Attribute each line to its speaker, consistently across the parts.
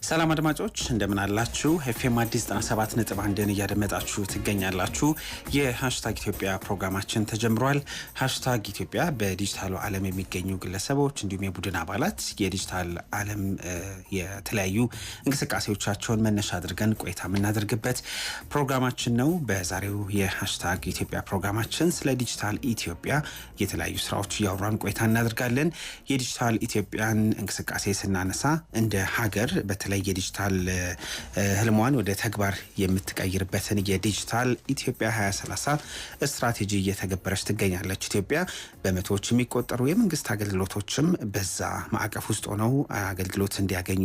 Speaker 1: ሰላም አድማጮች እንደምን አላችሁ? ኤፍኤም አዲስ 97.1ን እያደመጣችሁ ትገኛላችሁ። የሃሽታግ ኢትዮጵያ ፕሮግራማችን ተጀምሯል። ሃሽታግ ኢትዮጵያ በዲጂታሉ ዓለም የሚገኙ ግለሰቦች እንዲሁም የቡድን አባላት የዲጂታል ዓለም የተለያዩ እንቅስቃሴዎቻቸውን መነሻ አድርገን ቆይታ የምናደርግበት ፕሮግራማችን ነው። በዛሬው የሃሽታግ ኢትዮጵያ ፕሮግራማችን ስለ ዲጂታል ኢትዮጵያ የተለያዩ ስራዎች እያወራን ቆይታ እናደርጋለን። የዲጂታል ኢትዮጵያን እንቅስቃሴ ስናነሳ እንደ ሀገር በተለይ የዲጂታል ህልሟን ወደ ተግባር የምትቀይርበትን የዲጂታል ኢትዮጵያ 2030 ስትራቴጂ እየተገበረች ትገኛለች። ኢትዮጵያ በመቶዎች የሚቆጠሩ የመንግስት አገልግሎቶችም በዛ ማዕቀፍ ውስጥ ሆነው አገልግሎት እንዲያገኙ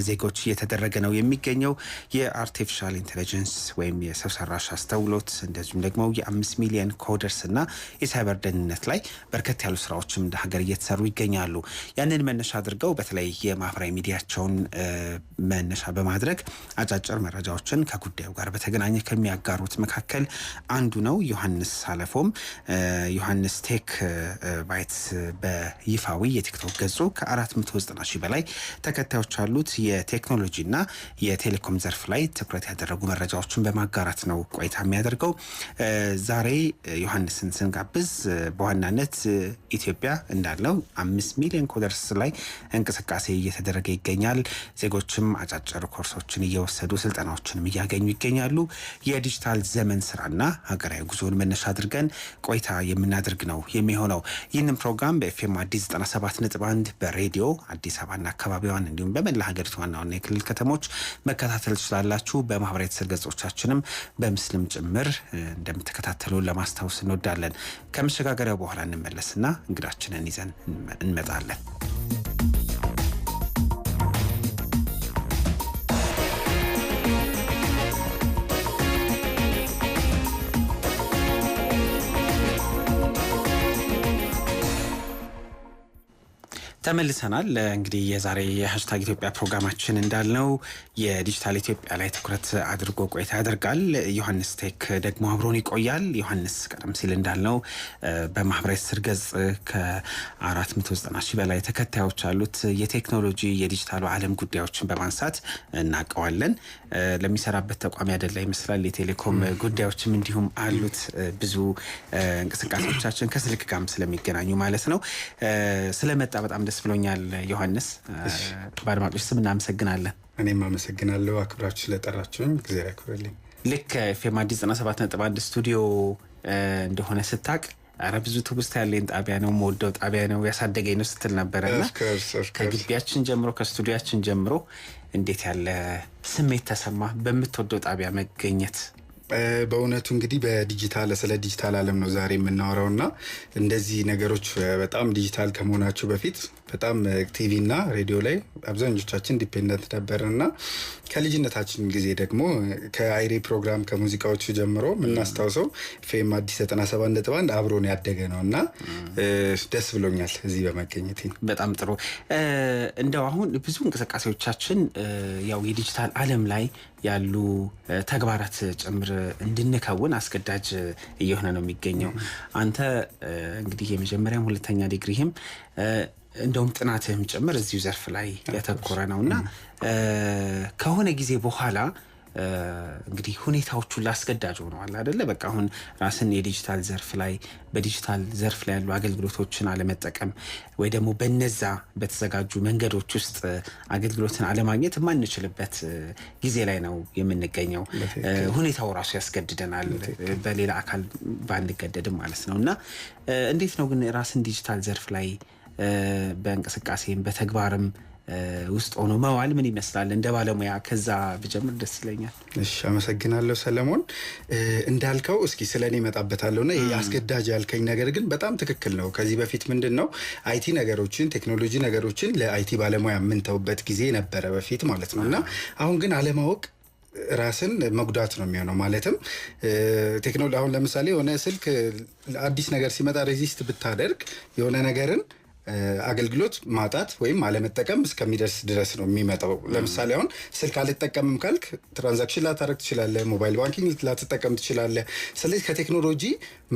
Speaker 1: ዜጎች እየተደረገ ነው የሚገኘው። የአርቲፊሻል ኢንተለጀንስ ወይም የሰው ሰራሽ አስተውሎት እንደዚሁም ደግሞ የ5 ሚሊዮን ኮደርስ እና የሳይበር ደህንነት ላይ በርከት ያሉ ስራዎችም እንደ ሀገር እየተሰሩ ይገኛሉ። ያንን መነሻ አድርገው በተለይ የማህበራዊ ሚዲያቸውን መነሻ በማድረግ አጫጭር መረጃዎችን ከጉዳዩ ጋር በተገናኘ ከሚያጋሩት መካከል አንዱ ነው ዮሐንስ አለፎም። ዮሐንስ ቴክ ባይትስ በይፋዊ የቲክቶክ ገጹ ከ490 ሺህ በላይ ተከታዮች አሉት። የቴክኖሎጂና የቴሌኮም ዘርፍ ላይ ትኩረት ያደረጉ መረጃዎችን በማጋራት ነው ቆይታ የሚያደርገው። ዛሬ ዮሐንስን ስንጋብዝ በዋናነት ኢትዮጵያ እንዳለው 5 ሚሊዮን ኮደርስ ላይ እንቅስቃሴ እየተደረገ ይገኛል። ዜጎችም አጫጭር ኮርሶችን እየወሰዱ ስልጠናዎችንም እያገኙ ይገኛሉ። የዲጂታል ዘመን ስራና ሀገራዊ ጉዞን መነሻ አድርገን ቆይታ የምናደርግ ነው የሚሆነው። ይህንን ፕሮግራም በኤፍኤም አዲስ 97.1 በሬዲዮ አዲስ አበባና አካባቢዋን እንዲሁም በመላ ሀገሪቱ ዋና ዋና የክልል ከተሞች መከታተል ትችላላችሁ። በማህበራዊ ትስስር ገጾቻችንም በምስልም ጭምር እንደምትከታተሉ ለማስታወስ እንወዳለን። ከመሸጋገሪያው በኋላ እንመለስና እንግዳችንን ይዘን እንመጣለን። ተመልሰናል። እንግዲህ የዛሬ የሃሽታግ ኢትዮጵያ ፕሮግራማችን እንዳልነው የዲጂታል ኢትዮጵያ ላይ ትኩረት አድርጎ ቆይታ ያደርጋል። ዮሐንስ ቴክ ደግሞ አብሮን ይቆያል። ዮሐንስ ቀደም ሲል እንዳልነው በማህበራዊ ትስስር ገጽ ከ490 ሺህ በላይ ተከታዮች አሉት። የቴክኖሎጂ የዲጂታሉ ዓለም ጉዳዮችን በማንሳት እናውቀዋለን። ለሚሰራበት ተቋም ያደላ ይመስላል። የቴሌኮም ጉዳዮችም እንዲሁም አሉት። ብዙ እንቅስቃሴዎቻችን ከስልክ ጋርም ስለሚገናኙ ማለት ነው። ስለመጣ በጣም ደስ ብሎኛል ዮሐንስ። በአድማጮች ስም እናመሰግናለን።
Speaker 2: እኔም አመሰግናለሁ አክብራችሁ ስለጠራችሁኝ። እግዚአብሔር ያክብርልኝ።
Speaker 1: ልክ ኤፍኤም አዲስ 97.1 ስቱዲዮ እንደሆነ ስታቅ አረ ብዙ ትውስታ ያለኝ ጣቢያ ነው፣ የምወደው ጣቢያ ነው፣ ያሳደገኝ ነው ስትል ነበረና ከግቢያችን ጀምሮ ከስቱዲያችን ጀምሮ እንዴት ያለ ስሜት ተሰማ በምትወደው ጣቢያ መገኘት?
Speaker 2: በእውነቱ እንግዲህ በዲጂታል ስለ ዲጂታል ዓለም ነው ዛሬ የምናወራውና እንደዚህ ነገሮች በጣም ዲጂታል ከመሆናቸው በፊት በጣም ቲቪ እና ሬዲዮ ላይ አብዛኞቻችን ዲፔንደንት ነበርና ከልጅነታችን ጊዜ ደግሞ ከአይሬ ፕሮግራም ከሙዚቃዎቹ ጀምሮ የምናስታውሰው ኤፍኤም አዲስ 97.1 አብሮን ያደገ ነውና ደስ ብሎኛል እዚህ በመገኘቴ።
Speaker 1: በጣም ጥሩ። እንደው አሁን ብዙ እንቅስቃሴዎቻችን ያው የዲጂታል ዓለም ላይ ያሉ ተግባራት ጭምር እንድንከውን አስገዳጅ እየሆነ ነው የሚገኘው። አንተ እንግዲህ የመጀመሪያም ሁለተኛ ዲግሪህም እንደውም ጥናትህም ጭምር እዚሁ ዘርፍ ላይ ያተኮረ ነውና ከሆነ ጊዜ በኋላ እንግዲህ ሁኔታዎቹ ላስገዳጅ ሆነዋል አይደለ? በቃ አሁን ራስን የዲጂታል ዘርፍ ላይ በዲጂታል ዘርፍ ላይ ያሉ አገልግሎቶችን አለመጠቀም ወይ ደግሞ በነዛ በተዘጋጁ መንገዶች ውስጥ አገልግሎትን አለማግኘት የማንችልበት ጊዜ ላይ ነው የምንገኘው። ሁኔታው ራሱ ያስገድደናል፣ በሌላ አካል ባንገደድም ማለት ነውና እንዴት ነው ግን ራስን ዲጂታል ዘርፍ ላይ በእንቅስቃሴም በተግባርም ውስጥ ሆኖ መዋል ምን ይመስላል? እንደ ባለሙያ ከዛ ብጀምር ደስ ይለኛል።
Speaker 2: እሺ፣ አመሰግናለሁ ሰለሞን። እንዳልከው እስኪ ስለኔ መጣበታለሁና ይሄ አስገዳጅ ያልከኝ ነገር ግን በጣም ትክክል ነው። ከዚህ በፊት ምንድነው አይቲ ነገሮችን ቴክኖሎጂ ነገሮችን ለአይቲ ባለሙያ የምንተውበት ጊዜ ነበረ በፊት ማለት ነውና አሁን ግን አለማወቅ ራስን መጉዳት ነው የሚሆነው። ማለትም ቴክኖሎጂ አሁን ለምሳሌ የሆነ ስልክ አዲስ ነገር ሲመጣ ሬዚስት ብታደርግ የሆነ ነገርን አገልግሎት ማጣት ወይም አለመጠቀም እስከሚደርስ ድረስ ነው የሚመጣው። ለምሳሌ አሁን ስልክ አልጠቀምም ካልክ ትራንዛክሽን ላታረግ ትችላለህ፣ ሞባይል ባንኪንግ ላትጠቀም ትችላለህ። ስለዚህ ከቴክኖሎጂ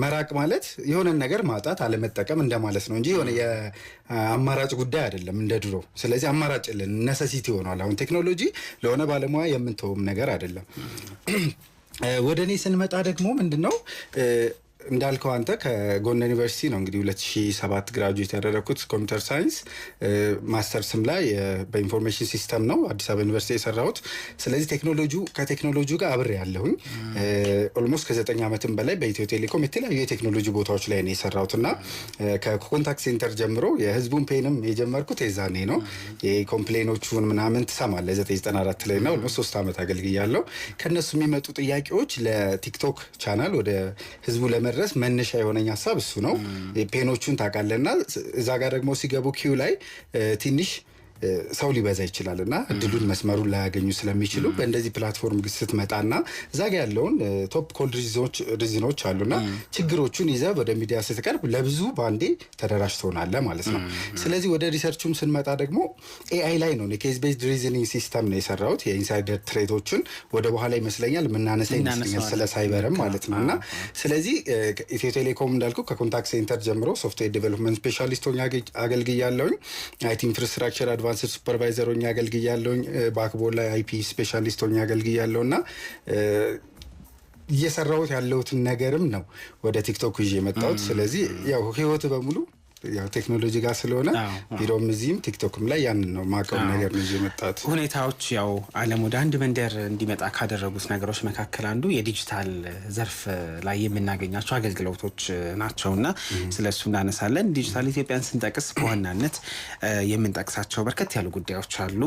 Speaker 2: መራቅ ማለት የሆነን ነገር ማጣት አለመጠቀም እንደማለት ነው እንጂ የሆነ የአማራጭ ጉዳይ አይደለም እንደ ድሮ። ስለዚህ አማራጭ የለን፣ ነሰሲቲ ሆኗል። አሁን ቴክኖሎጂ ለሆነ ባለሙያ የምንተውም ነገር አይደለም። ወደ እኔ ስንመጣ ደግሞ ምንድነው እንዳልከው አንተ ከጎንደር ዩኒቨርሲቲ ነው እንግዲህ 2007 ግራጁዌት ያደረኩት ኮምፒውተር ሳይንስ፣ ማስተርስም ላይ በኢንፎርሜሽን ሲስተም ነው አዲስ አበባ ዩኒቨርሲቲ የሰራሁት። ስለዚህ ከቴክኖሎጂ ጋር አብሬ ያለሁኝ ኦልሞስት ከ9 ዓመትም በላይ በኢትዮ ቴሌኮም የተለያዩ የቴክኖሎጂ ቦታዎች ላይ ነው የሰራሁት እና ከኮንታክት ሴንተር ጀምሮ የህዝቡን ፔንም የጀመርኩት የዛኔ ነው። የኮምፕሌኖቹን ምናምን ትሰማለህ 994 ላይ ነው። ኦልሞስት 3 ዓመት አገልግያለሁ። ከነሱ የሚመጡ ጥያቄዎች ለቲክቶክ ቻናል ወደ ህዝቡ ለመድረስ መነሻ የሆነኝ ሀሳብ እሱ ነው። ፔኖቹን ታውቃለህና እዛ ጋር ደግሞ ሲገቡ ኪው ላይ ትንሽ ሰው ሊበዛ ይችላል እና እድሉን መስመሩን ላያገኙ ስለሚችሉ በእንደዚህ ፕላትፎርም ስትመጣና እዛ ጋ ያለውን ቶፕ ኮል ሪዝኖች አሉና ችግሮቹን ይዘህ ወደ ሚዲያ ስትቀርብ ለብዙ ባንዴ ተደራሽ ትሆናለህ ማለት ነው። ስለዚህ ወደ ሪሰርቹም ስንመጣ ደግሞ ኤአይ ላይ ነው ኬዝ ቤዝድ ሪዝኒንግ ሲስተም ነው የሰራሁት። የኢንሳይደር ትሬቶችን ወደ በኋላ ይመስለኛል የምናነሳ ይመስለኛል ስለ ሳይበርም ማለት ነው። እና ስለዚህ ኢትዮ ቴሌኮም እንዳልኩ ከኮንታክት ሴንተር ጀምሮ ሶፍትዌር ዴቨሎፕመንት ስፔሻሊስት ሆኜ አገልግያለሁኝ። አይቲ ኢንፍራስትራክቸር አድቫንስድ ሱፐርቫይዘር ሆኜ አገልግያለሁኝ። ባክቦን ላይ አይፒ ስፔሻሊስት ሆኜ አገልግያለሁ እና እየሰራሁት ያለሁትን ነገርም ነው ወደ ቲክቶክ ይዤ የመጣሁት። ስለዚህ ያው ህይወት በሙሉ ያው ቴክኖሎጂ ጋር ስለሆነ ቢሮም እዚህም ቲክቶክም ላይ ያንን ነው ማቀው ነገር ነው የመጣሁት።
Speaker 1: ሁኔታዎች ያው ዓለም ወደ አንድ መንደር እንዲመጣ ካደረጉት ነገሮች መካከል አንዱ የዲጂታል ዘርፍ ላይ የምናገኛቸው አገልግሎቶች ናቸውና ስለሱ እናነሳለን። ዲጂታል ኢትዮጵያን ስንጠቅስ በዋናነት የምንጠቅሳቸው በርከት ያሉ ጉዳዮች አሉ።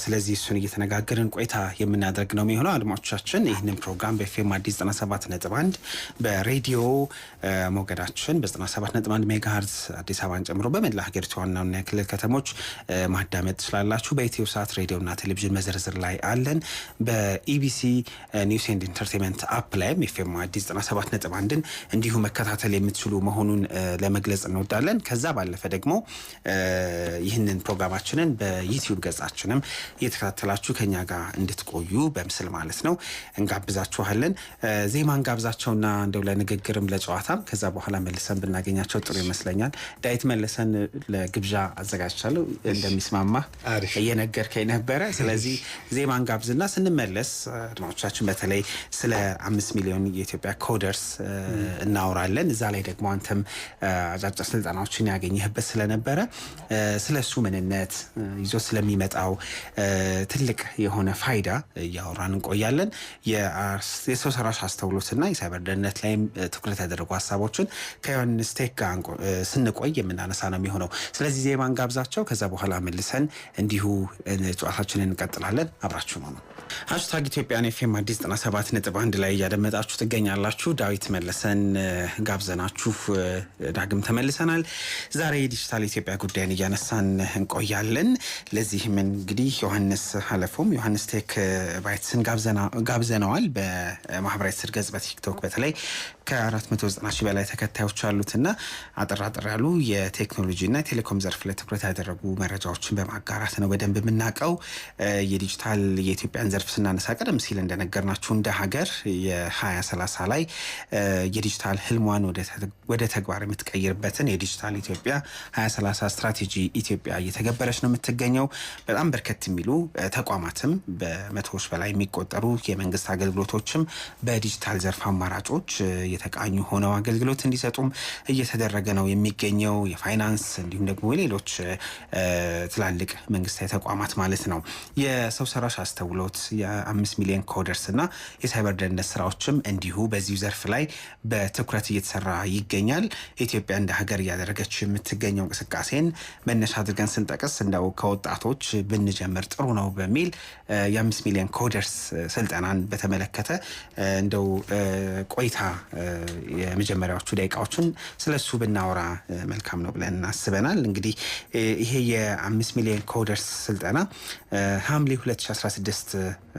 Speaker 1: ስለዚህ እሱን እየተነጋገርን ቆይታ የምናደርግ ነው የሚሆነው። አድማጮቻችን ይህንን ፕሮግራም በኤፍኤም አዲስ 97.1 በሬዲዮ ሞገዳችን በ97.1 ሜጋሄርዝ አዲስ አበባን ጨምሮ በመላ ሀገሪቱ ዋናና የክልል ከተሞች ማዳመጥ ትችላላችሁ። በኢትዮ ሳት ሬዲዮና ቴሌቪዥን መዘርዝር ላይ አለን። በኢቢሲ ኒውስ ኤንድ ኢንተርቴንመንት አፕ ላይም ኤፍኤም አዲስ 97.1ን እንዲሁ መከታተል የምትችሉ መሆኑን ለመግለጽ እንወዳለን። ከዛ ባለፈ ደግሞ ይህንን ፕሮግራማችንን በዩቲዩብ ገጻችንም እየተከታተላችሁ ከኛ ጋር እንድትቆዩ በምስል ማለት ነው እንጋብዛችኋለን። ዜማን ጋብዛቸውና እንደው ለንግግርም ለጨዋታም ከዛ በኋላ መልሰን ብናገኛቸው ጥሩ ይመስለኛል። ዳዊት መለሰን ለግብዣ አዘጋጅቻለሁ እንደሚስማማ እየነገርከኝ ነበረ። ስለዚህ ዜማን ጋብዝና ስንመለስ አድማጮቻችን በተለይ ስለ 5 ሚሊዮን የኢትዮጵያ ኮደርስ እናወራለን። እዛ ላይ ደግሞ አንተም አጫጭር ስልጠናዎችን ያገኘህበት ስለነበረ ስለሱ ምንነት ይዞ ስለሚመጣው ትልቅ የሆነ ፋይዳ እያወራን እንቆያለን። የሰው ሰራሽ አስተውሎትና የሳይበር ደህንነት ላይም ትኩረት ያደረጉ ሀሳቦችን ከዮሐንስ ቴክ ጋር ስንቆይ የምናነሳ ነው የሚሆነው። ስለዚህ ዜማን ጋብዛቸው፣ ከዛ በኋላ መልሰን እንዲሁ ጨዋታችንን እንቀጥላለን። አብራችሁ ነው። ሃሽታግ ኢትዮጵያን ኤፍኤም አዲስ 97.1 ላይ እያደመጣችሁ ትገኛላችሁ። ዳዊት መለሰን ጋብዘናችሁ ዳግም ተመልሰናል። ዛሬ የዲጂታል ኢትዮጵያ ጉዳይን እያነሳን እንቆያለን። ለዚህም እንግዲህ ዮሐንስ ሀለፎም ዮሐንስ ቴክ ባይትስን ጋብዘነዋል። በማህበራዊ ስር ገጽ በቲክቶክ በተለይ ከ490 ሺህ በላይ ተከታዮች አሉትና አጠራጠር ያሉ የቴክኖሎጂና የቴሌኮም ዘርፍ ላይ ትኩረት ያደረጉ መረጃዎችን በማጋራት ነው በደንብ የምናውቀው። የዲጂታል የኢትዮጵያን ዘርፍ ስናነሳ ቀደም ሲል እንደነገርናችሁ እንደ ሀገር የ2030 ላይ የዲጂታል ህልሟን ወደ ተግባር የምትቀይርበትን የዲጂታል ኢትዮጵያ 2030 ስትራቴጂ ኢትዮጵያ እየተገበረች ነው የምትገኘው። በጣም በርከት የሚሉ ተቋማትም በመቶዎች በላይ የሚቆጠሩ የመንግስት አገልግሎቶችም በዲጂታል ዘርፍ አማራጮች የተቃኙ ሆነው አገልግሎት እንዲሰጡም እየተደረገ ነው የሚገኘው። የፋይናንስ እንዲሁም ደግሞ ሌሎች ትላልቅ መንግስታዊ ተቋማት ማለት ነው። የሰው ሰራሽ አስተውሎት የ5 ሚሊዮን ኮደርስ እና የሳይበር ደህንነት ስራዎችም እንዲሁ በዚሁ ዘርፍ ላይ በትኩረት እየተሰራ ይገኛል። ኢትዮጵያ እንደ ሀገር እያደረገች የምትገኘው እንቅስቃሴን መነሻ አድርገን ስንጠቅስ እንደው ከወጣቶች ብንጀምር ጥሩ ነው በሚል የ5 ሚሊዮን ኮደርስ ስልጠናን በተመለከተ እንደው ቆይታ የመጀመሪያዎቹ ደቂቃዎችን ስለሱ ብናወራ መልካም ነው ብለን አስበናል። እንግዲህ ይሄ የ5 ሚሊዮን ኮደርስ ስልጠና ሐምሌ 2016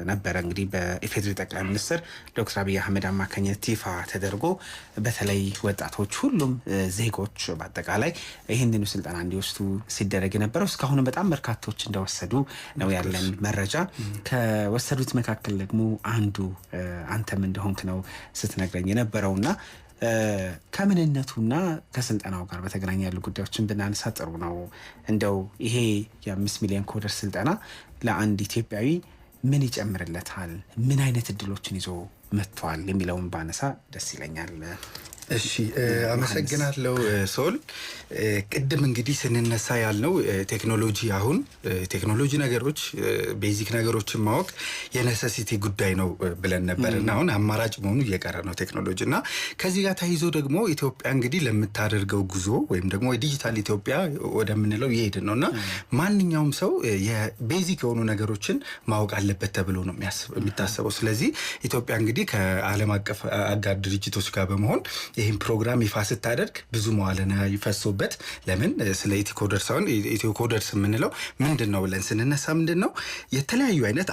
Speaker 1: ነበረ እንግዲህ በኢፌዴሪ ጠቅላይ ሚኒስትር ዶክተር አብይ አህመድ አማካኝነት ይፋ ተደርጎ በተለይ ወጣቶች፣ ሁሉም ዜጎች በአጠቃላይ ይህንኑ ስልጠና እንዲወስዱ ሲደረግ የነበረው እስካሁንም በጣም በርካቶች እንደወሰዱ ነው ያለን መረጃ። ከወሰዱት መካከል ደግሞ አንዱ አንተም እንደሆንክ ነው ስትነግረኝ የነበረውና ከምንነቱና ከስልጠናው ጋር በተገናኘ ያሉ ጉዳዮችን ብናነሳ ጥሩ ነው። እንደው ይሄ የ5 ሚሊዮን ኮደር ስልጠና ለአንድ ኢትዮጵያዊ ምን ይጨምርለታል፣ ምን አይነት እድሎችን ይዞ መጥቷል የሚለውን ባነሳ ደስ ይለኛል።
Speaker 2: እሺ አመሰግናለሁ ሶል። ቅድም እንግዲህ ስንነሳ ያልነው ቴክኖሎጂ አሁን ቴክኖሎጂ ነገሮች ቤዚክ ነገሮችን ማወቅ የኔሴሲቲ ጉዳይ ነው ብለን ነበርና አሁን አማራጭ መሆኑ እየቀረ ነው ቴክኖሎጂ እና ከዚህ ጋር ተያይዞ ደግሞ ኢትዮጵያ እንግዲህ ለምታደርገው ጉዞ ወይም ደግሞ የዲጂታል ኢትዮጵያ ወደምንለው እየሄድን ነውና ማንኛውም ሰው የቤዚክ የሆኑ ነገሮችን ማወቅ አለበት ተብሎ ነው የሚታሰበው። ስለዚህ ኢትዮጵያ እንግዲህ ከዓለም አቀፍ አጋር ድርጅቶች ጋር በመሆን ይህን ፕሮግራም ይፋ ስታደርግ ብዙ መዋለ ንዋይ ይፈሶበት። ለምን ስለ ኢትዮኮደርስ አሁን ኢትዮኮደርስ የምንለው ምንድን ነው ብለን ስንነሳ ምንድን ነው የተለያዩ አይነት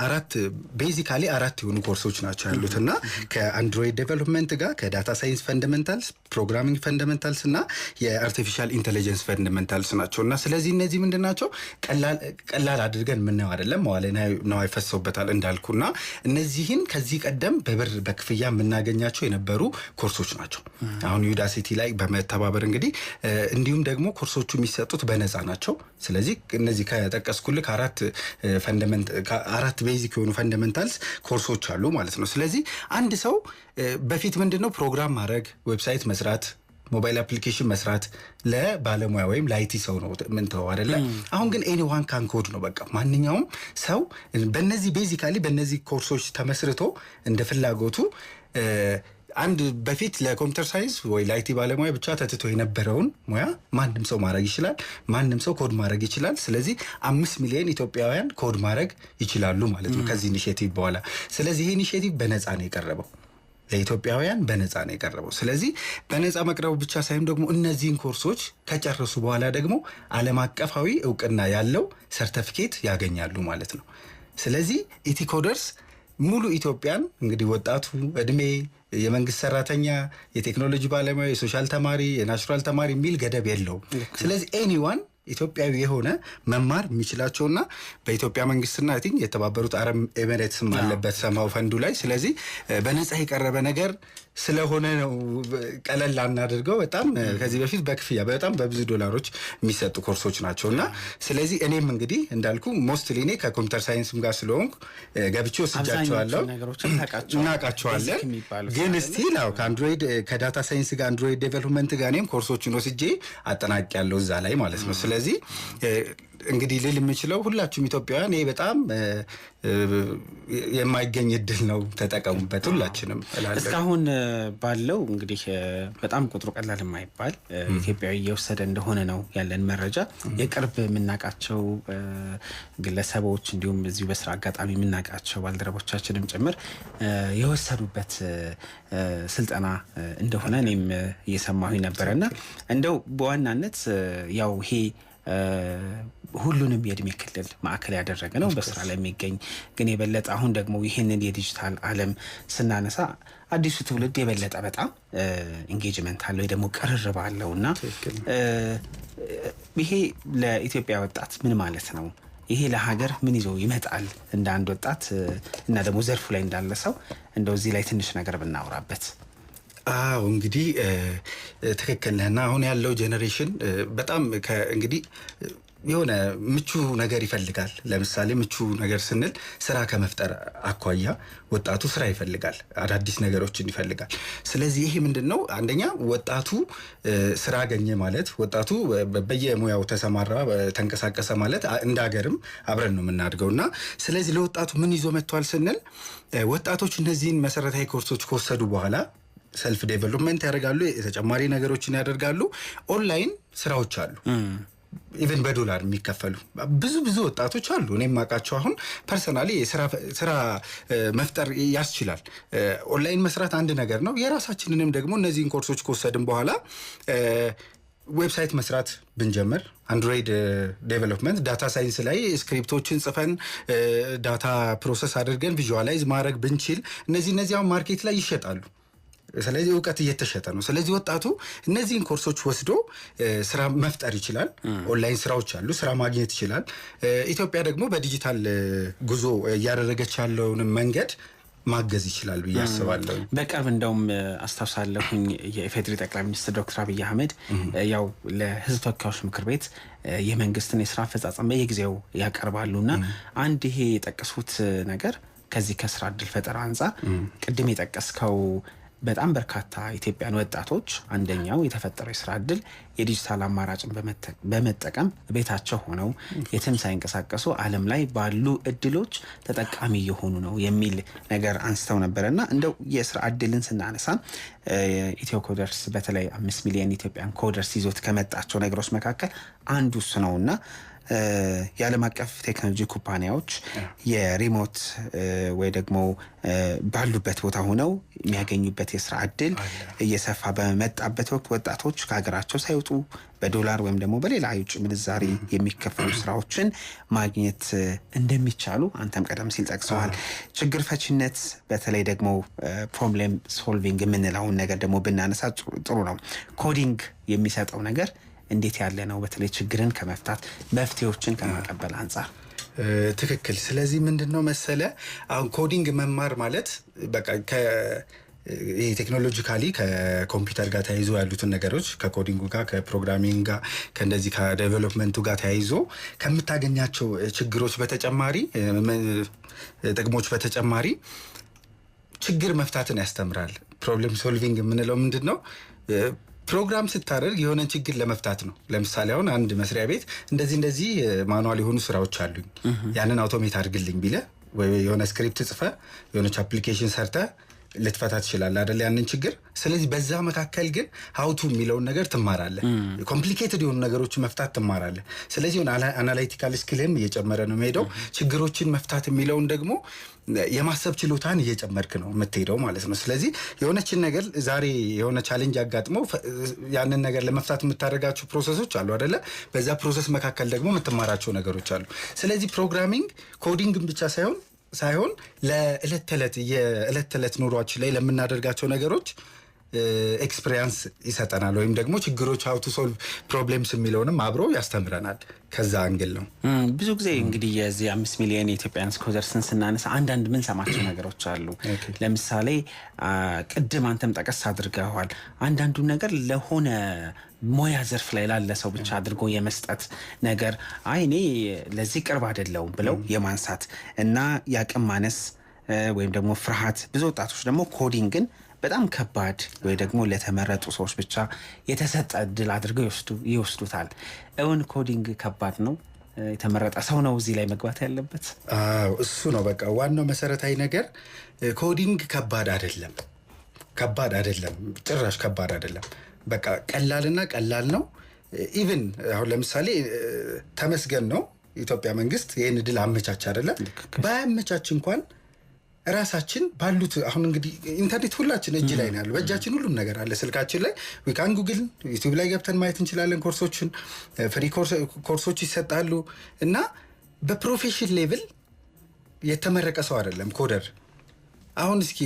Speaker 2: ቤዚካሊ አራት የሆኑ ኮርሶች ናቸው ያሉት እና ከአንድሮይድ ዴቨሎፕመንት ጋር ከዳታ ሳይንስ ፈንዳሜንታልስ፣ ፕሮግራሚንግ ፈንዳሜንታልስ እና የአርቲፊሻል ኢንቴሊጀንስ ፈንዳሜንታልስ ናቸው እና ስለዚህ እነዚህ ምንድን ናቸው ቀላል አድርገን የምናየው አይደለም፣ መዋለ ንዋይ ፈሶበታል እንዳልኩና እነዚህን ከዚህ ቀደም በብር በክፍያ የምናገኛቸው የነበሩ ኮርሶች ናቸው። አሁን ዩዳሲቲ ላይ በመተባበር እንግዲህ እንዲሁም ደግሞ ኮርሶቹ የሚሰጡት በነፃ ናቸው። ስለዚህ እነዚህ ከጠቀስኩልህ አራት ቤዚክ የሆኑ ፈንዳሜንታልስ ኮርሶች አሉ ማለት ነው። ስለዚህ አንድ ሰው በፊት ምንድነው ፕሮግራም ማድረግ፣ ዌብሳይት መስራት፣ ሞባይል አፕሊኬሽን መስራት ለባለሙያ ወይም ለአይቲ ሰው ነው ምን ተው አይደለ? አሁን ግን ኤኒዋን ካን ኮድ ነው። በቃ ማንኛውም ሰው በእነዚህ ቤዚካሊ በእነዚህ ኮርሶች ተመስርቶ እንደ ፍላጎቱ አንድ በፊት ለኮምፒውተር ሳይንስ ወይ ለአይቲ ባለሙያ ብቻ ተትቶ የነበረውን ሙያ ማንም ሰው ማድረግ ይችላል። ማንም ሰው ኮድ ማድረግ ይችላል። ስለዚህ 5 ሚሊዮን ኢትዮጵያውያን ኮድ ማድረግ ይችላሉ ማለት ነው ከዚህ ኢኒሼቲቭ በኋላ። ስለዚህ ይሄ ኢኒሼቲቭ በነፃ ነው የቀረበው፣ ለኢትዮጵያውያን በነፃ ነው የቀረበው። ስለዚህ በነፃ መቅረቡ ብቻ ሳይሆን ደግሞ እነዚህን ኮርሶች ከጨረሱ በኋላ ደግሞ ዓለም አቀፋዊ እውቅና ያለው ሰርቲፊኬት ያገኛሉ ማለት ነው። ስለዚህ ኢትዮኮደርስ ሙሉ ኢትዮጵያን እንግዲህ ወጣቱ እድሜ፣ የመንግስት ሰራተኛ፣ የቴክኖሎጂ ባለሙያ፣ የሶሻል ተማሪ፣ የናቹራል ተማሪ የሚል ገደብ የለውም። ስለዚህ ኤኒዋን ኢትዮጵያዊ የሆነ መማር የሚችላቸውና በኢትዮጵያ መንግስትና አይ ቲንክ የተባበሩት አረብ ኤሚሬትስም አለበት ሰማው ፈንዱ ላይ። ስለዚህ በነፃ የቀረበ ነገር ስለሆነ ነው ቀለል አናድርገው። በጣም ከዚህ በፊት በክፍያ በጣም በብዙ ዶላሮች የሚሰጡ ኮርሶች ናቸውና ስለዚህ እኔም እንግዲህ እንዳልኩ ሞስትሊ እኔ ከኮምፒውተር ሳይንስም ጋር ስለሆንኩ ገብቼ ወስጃቸዋለሁ፣ እናውቃቸዋለን። ግን ስቲል አው ከአንድሮይድ ከዳታ ሳይንስ ጋር አንድሮይድ ዴቨሎፕመንት ጋር እኔም ኮርሶችን ወስጄ አጠናቅቄያለሁ እዛ ላይ ማለት ነው። ስለዚህ እንግዲህ ልል የምችለው ሁላችሁም ኢትዮጵያውያን ይሄ በጣም የማይገኝ እድል ነው፣ ተጠቀሙበት ሁላችንም እላለሁ።
Speaker 1: እስካሁን ባለው እንግዲህ በጣም ቁጥሩ ቀላል የማይባል ኢትዮጵያዊ እየወሰደ እንደሆነ ነው ያለን መረጃ። የቅርብ የምናውቃቸው ግለሰቦች እንዲሁም እዚሁ በስራ አጋጣሚ የምናውቃቸው ባልደረቦቻችንም ጭምር የወሰዱበት ስልጠና እንደሆነ እኔም እየሰማሁኝ ነበረና እንደው በዋናነት ያው ይሄ ሁሉንም የእድሜ ክልል ማዕከል ያደረገ ነው በስራ ላይ የሚገኝ ግን የበለጠ አሁን ደግሞ ይህንን የዲጂታል ዓለም ስናነሳ አዲሱ ትውልድ የበለጠ በጣም ኢንጌጅመንት አለው ወይ ደግሞ ቅርርብ አለው እና ይሄ ለኢትዮጵያ ወጣት ምን ማለት ነው? ይሄ ለሀገር ምን ይዞ ይመጣል? እንደ አንድ ወጣት እና ደግሞ ዘርፉ ላይ እንዳለ ሰው እንደው እዚህ ላይ ትንሽ ነገር ብናወራበት።
Speaker 2: አዎ እንግዲህ ትክክል ነህና አሁን ያለው ጄኔሬሽን በጣም እንግዲህ የሆነ ምቹ ነገር ይፈልጋል። ለምሳሌ ምቹ ነገር ስንል ስራ ከመፍጠር አኳያ ወጣቱ ስራ ይፈልጋል፣ አዳዲስ ነገሮችን ይፈልጋል። ስለዚህ ይሄ ምንድነው አንደኛ ወጣቱ ስራ አገኘ ማለት ወጣቱ በየሙያው ተሰማራ ተንቀሳቀሰ ማለት እንደ ሀገርም አብረን ነው የምናድገውና ስለዚህ ለወጣቱ ምን ይዞ መጥቷል ስንል ወጣቶች እነዚህን መሰረታዊ ኮርሶች ከወሰዱ በኋላ ሰልፍ ዴቨሎፕመንት ያደርጋሉ፣ የተጨማሪ ነገሮችን ያደርጋሉ። ኦንላይን ስራዎች አሉ ኢቨን በዶላር የሚከፈሉ ብዙ ወጣቶች አሉ። እኔም ማውቃቸው አሁን ፐርሰናሊ ስራ መፍጠር ያስችላል። ኦንላይን መስራት አንድ ነገር ነው። የራሳችንንም ደግሞ እነዚህን ኮርሶች ከወሰድን በኋላ ዌብሳይት መስራት ብንጀምር አንድሮይድ ዴቨሎፕመንት ዳታ ሳይንስ ላይ ስክሪፕቶችን ጽፈን ዳታ ፕሮሰስ አድርገን ቪዥዋላይዝ ማድረግ ብንችል እነዚህ አሁን ማርኬት ላይ ይሸጣሉ። ስለዚህ እውቀት እየተሸጠ ነው። ስለዚህ ወጣቱ እነዚህን ኮርሶች ወስዶ ስራ መፍጠር ይችላል። ኦንላይን ስራዎች አሉ፣ ስራ ማግኘት ይችላል። ኢትዮጵያ ደግሞ በዲጂታል ጉዞ እያደረገች ያለውን መንገድ ማገዝ ይችላል ብዬ አስባለሁ።
Speaker 1: በቅርብ እንደውም አስታውሳለሁኝ የኢፌዴሪ ጠቅላይ ሚኒስትር ዶክተር አብይ አህመድ ያው ለህዝብ ተወካዮች ምክር ቤት የመንግስትን የስራ አፈጻጸም በየጊዜው ያቀርባሉና አንድ ይሄ የጠቀሱት ነገር ከዚህ ከስራ እድል ፈጠራ አንጻር ቅድም የጠቀስከው በጣም በርካታ ኢትዮጵያን ወጣቶች አንደኛው የተፈጠረው የስራ እድል የዲጂታል አማራጭን በመጠቀም ቤታቸው ሆነው የትም ሳይንቀሳቀሱ ዓለም ላይ ባሉ እድሎች ተጠቃሚ የሆኑ ነው የሚል ነገር አንስተው ነበርና እንደው የስራ እድልን ስናነሳ ኢትዮ ኮደርስ በተለይ 5 ሚሊዮን ኢትዮጵያን ኮደርስ ይዞት ከመጣቸው ነገሮች መካከል አንዱ እሱ ነውና የዓለም አቀፍ ቴክኖሎጂ ኩባንያዎች የሪሞት ወይ ደግሞ ባሉበት ቦታ ሆነው የሚያገኙበት የስራ እድል እየሰፋ በመጣበት ወቅት ወጣቶች ከሀገራቸው ሳይወጡ በዶላር ወይም ደግሞ በሌላ የውጭ ምንዛሪ የሚከፈሉ ስራዎችን ማግኘት እንደሚቻሉ አንተም ቀደም ሲል ጠቅሰዋል። ችግር ፈቺነት በተለይ ደግሞ ፕሮብሌም ሶልቪንግ የምንለውን ነገር ደግሞ ብናነሳ ጥሩ ነው። ኮዲንግ የሚሰጠው ነገር እንዴት ያለ ነው? በተለይ ችግርን ከመፍታት መፍትሄዎችን ከማቀበል አንጻር
Speaker 2: ትክክል። ስለዚህ ምንድነው መሰለ አሁን ኮዲንግ መማር ማለት በቃ ቴክኖሎጂካሊ ከኮምፒውተር ጋር ተያይዞ ያሉትን ነገሮች ከኮዲንጉ ጋር ከፕሮግራሚንግ ጋር ከእንደዚህ ከዴቨሎፕመንቱ ጋር ተያይዞ ከምታገኛቸው ችግሮች በተጨማሪ ጥቅሞች በተጨማሪ ችግር መፍታትን ያስተምራል። ፕሮብሌም ሶልቪንግ የምንለው ምንድነው? ፕሮግራም ስታደርግ የሆነ ችግር ለመፍታት ነው። ለምሳሌ አሁን አንድ መስሪያ ቤት እንደዚህ ማኑዋል የሆኑ ስራዎች አሉኝ ያንን አውቶሜት አድርግልኝ ቢለ ወይ የሆነ ስክሪፕት ጽፈ የሆነች አፕሊኬሽን ሰርተ ልትፈታ ትችላለህ አይደል ያንን ችግር። ስለዚህ በዛ መካከል ግን ሀውቱ የሚለውን ነገር ትማራለህ። ኮምፕሊኬትድ የሆኑ ነገሮችን መፍታት ትማራለህ። ስለዚህ አናላይቲካል ስኪልም እየጨመረ ነው የሚሄደው። ችግሮችን መፍታት የሚለውን ደግሞ የማሰብ ችሎታን እየጨመርክ ነው የምትሄደው ማለት ነው። ስለዚህ የሆነችን ነገር ዛሬ የሆነ ቻሌንጅ አጋጥሞ ያንን ነገር ለመፍታት የምታደርጋቸው ፕሮሰሶች አሉ አይደለ? በዛ ፕሮሰስ መካከል ደግሞ የምትማራቸው ነገሮች አሉ። ስለዚህ ፕሮግራሚንግ ኮዲንግን ብቻ ሳይሆን የዕለት ተዕለት ኑሯችን ላይ ለምናደርጋቸው ነገሮች ኤክስፒሪየንስ ይሰጠናል። ወይም ደግሞ ችግሮች how to solve problems የሚለውንም አብሮ ያስተምረናል። ከዛ አንግል ነው
Speaker 1: ብዙ ጊዜ እንግዲህ የዚህ 5 ሚሊዮን የኢትዮጵያን ኮደርስን ስናነሳ አንዳንድ ምን ሰማቸው ነገሮች አሉ። ለምሳሌ ቅድም አንተም ጠቀስ አድርገዋል። አንዳንዱ ነገር ለሆነ ሞያ ዘርፍ ላይ ላለ ሰው ብቻ አድርጎ የመስጠት ነገር እኔ ለዚህ ቅርብ አይደለሁም ብለው የማንሳት እና ያቅም ማነስ ወይም ደግሞ ፍርሃት። ብዙ ወጣቶች ደግሞ ኮዲንግን በጣም ከባድ ወይ ደግሞ ለተመረጡ ሰዎች ብቻ የተሰጠ እድል አድርገው ይወስዱታል። እውን ኮዲንግ ከባድ ነው? የተመረጠ ሰው ነው እዚህ ላይ መግባት ያለበት?
Speaker 2: እሱ ነው በቃ ዋናው መሰረታዊ ነገር። ኮዲንግ ከባድ አይደለም፣ ጭራሽ ከባድ አይደለም። በቃ ቀላል ነው። ኢቭን አሁን ለምሳሌ ተመስገን ነው ኢትዮጵያ መንግስት ይህን እድል አመቻች አይደለም። ባያመቻች እንኳን ራሳችን ባሉት አሁን እንግዲህ ኢንተርኔት ሁላችን እጅ ላይ ነው ያለው። በእጃችን ሁሉም ነገር አለ ስልካችን ላይ። ዊካን ጉግል ዩቲዩብ ላይ ገብተን ማየት እንችላለን። ኮርሶችን ፍሪ ኮርሶች ይሰጣሉ። እና በፕሮፌሽን ሌቭል የተመረቀ ሰው አይደለም ኮደር። አሁን እስኪ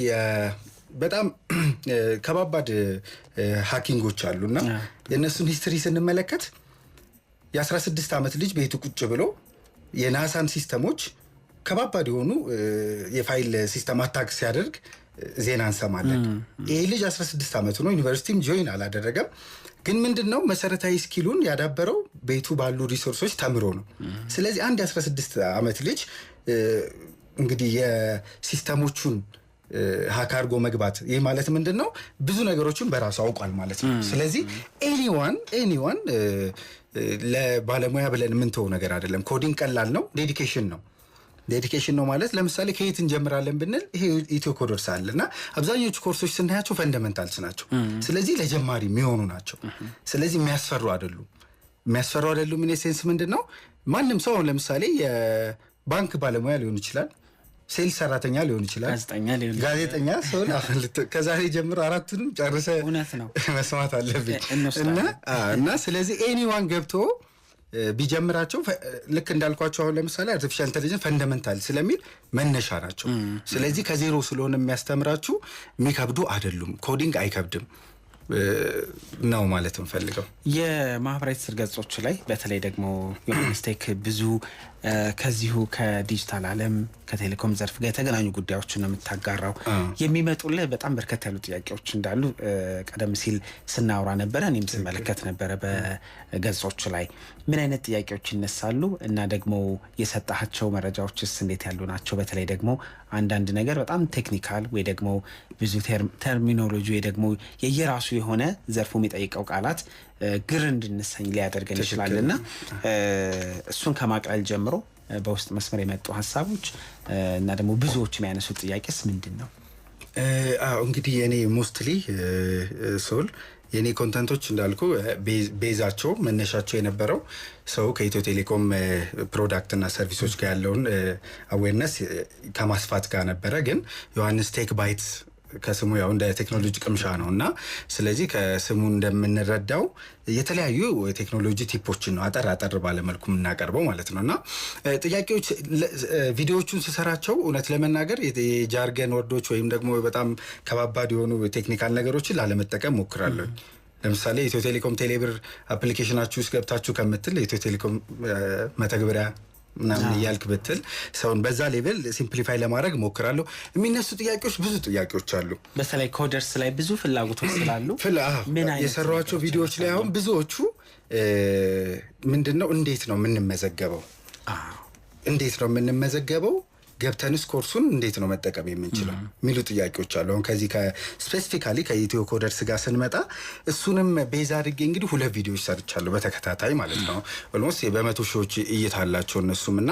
Speaker 2: በጣም ከባባድ ሃኪንጎች አሉና የእነሱን ሂስትሪ ስንመለከት የ16 ዓመት ልጅ ቤቱ ቁጭ ብሎ የናሳን ሲስተሞች ከባባድ የሆኑ የፋይል ሲስተም አታክ ሲያደርግ ዜና እንሰማለን። ይሄ ልጅ 16 ዓመቱ ነው። ዩኒቨርሲቲም ጆይን አላደረገም። ግን ምንድነው መሰረታዊ ስኪሉን ያዳበረው ቤቱ ባሉ ሪሶርሶች ተምሮ ነው። ስለዚህ አንድ 16 ዓመት ልጅ እንግዲህ የሲስተሞቹን ሃክ አድርጎ መግባት ይህ ማለት ምንድነው? ብዙ ነገሮችን በራሱ አውቋል ማለት ነው። ስለዚህ ኤኒዋን ለባለሙያ ብለን የምንተው ነገር አይደለም። ኮዲንግ ቀላል ነው። ዴዲኬሽን ነው ማለት ለምሳሌ ከየት እንጀምራለን ብንል ይሄ ኢትዮ ኮደርስ አለና አብዛኞቹ ኮርሶች ስናያቸው ፈንዳሜንታልስ ናቸው። ስለዚህ ለጀማሪ የሚሆኑ ናቸው። ስለዚህ የሚያስፈሩ አይደሉም። ምን ሴንስ ምንድነው? ማንም ሰው ለምሳሌ የባንክ ባለሙያ ሊሆን ይችላል። ሴልስ ሰራተኛ ሊሆን ይችላል፣ ጋዜጠኛ ሰው ከዛሬ ጀምሮ አራቱንም ጨርሰ መስማት አለብኝ እና ስለዚህ ኤኒዋን ገብቶ ቢጀምራቸው ልክ እንዳልኳቸው አሁን ለምሳሌ አርቲፊሻል ኢንተለጀንስ ፈንዳመንታል ስለሚል መነሻ ናቸው። ስለዚህ ከዜሮ ስለሆነ የሚያስተምራችሁ የሚከብዱ አይደሉም። ኮዲንግ አይከብድም ነው ማለት እንፈልገው።
Speaker 1: የማህበራዊ ትስስር ገጾች ላይ በተለይ ደግሞ ዮሐንስ ቴክ ብዙ ከዚሁ ከዲጂታል ዓለም ከቴሌኮም ዘርፍ ጋር የተገናኙ ጉዳዮችን ነው የምታጋራው። የሚመጡልህ በጣም በርከት ያሉ ጥያቄዎች እንዳሉ ቀደም ሲል ስናወራ ነበረ፣ እኔም ስመለከት ነበረ በገጾች ላይ ምን አይነት ጥያቄዎች ይነሳሉ እና ደግሞ የሰጣቸው መረጃዎችስ እንዴት ያሉ ናቸው? በተለይ ደግሞ አንዳንድ ነገር በጣም ቴክኒካል ወይ ደግሞ ብዙ ተርሚኖሎጂ ወይ ደግሞ የየራሱ የሆነ ዘርፉ የሚጠይቀው ቃላት ግር እንድንሰኝ ሊያደርገን ይችላል እና እሱን ከማቅለል ጀምሮ በውስጥ መስመር የመጡ ሀሳቦች እና ደግሞ ብዙዎች የሚያነሱት ጥያቄስ ምንድን ነው?
Speaker 2: እንግዲህ የኔ ሞስትሊ ሶል የኔ ኮንተንቶች እንዳልኩ ቤዛቸው መነሻቸው የነበረው ሰው ከኢትዮ ቴሌኮም ፕሮዳክት እና ሰርቪሶች ጋር ያለውን አዌርነስ ከማስፋት ጋር ነበረ። ግን ዮሐንስ ቴክ ባይት ከስሙ ያው እንደ ቴክኖሎጂ ቅምሻ ነው እና ስለዚህ ከስሙ እንደምንረዳው የተለያዩ የቴክኖሎጂ ቲፖችን ነው አጠር ባለመልኩ የምናቀርበው ማለት ነው እና ጥያቄዎች ቪዲዮዎቹን ስሰራቸው እውነት ለመናገር የጃርገን ወርዶች ወይም ደግሞ በጣም ከባባድ የሆኑ ቴክኒካል ነገሮችን ላለመጠቀም ሞክራለሁ። ለምሳሌ ኢትዮ ቴሌኮም ቴሌብር አፕሊኬሽናችሁ ውስጥ ገብታችሁ ከምትል የኢትዮ ቴሌኮም መተግበሪያ ምናምን እያልክ ብትል ሰውን በዛ ሌቭል ሲምፕሊፋይ ለማድረግ ሞክራለሁ። የሚነሱ ጥያቄዎች ብዙ ጥያቄዎች አሉ።
Speaker 1: በተለይ ኮደርስ ላይ ብዙ ፍላጎቶች ስላሉ
Speaker 2: የሰሯቸው ቪዲዮዎች ላይ አሁን ብዙዎቹ ምንድነው እንዴት ነው የምንመዘገበው ገብተንስ ኮርሱን እንዴት ነው መጠቀም የምንችለው የሚሉ ጥያቄዎች አሉ። አሁን ከዚህ ከስፔሲፊካሊ ከኢትዮ ኮደርስ ጋር ስንመጣ እሱንም ቤዝ አድርጌ እንግዲህ 2 ቪዲዮዎች ሰርቻለሁ በተከታታይ ማለት ነው። ኦልሞስት በ100 ሺዎች እይታ አላቸው እነሱም እና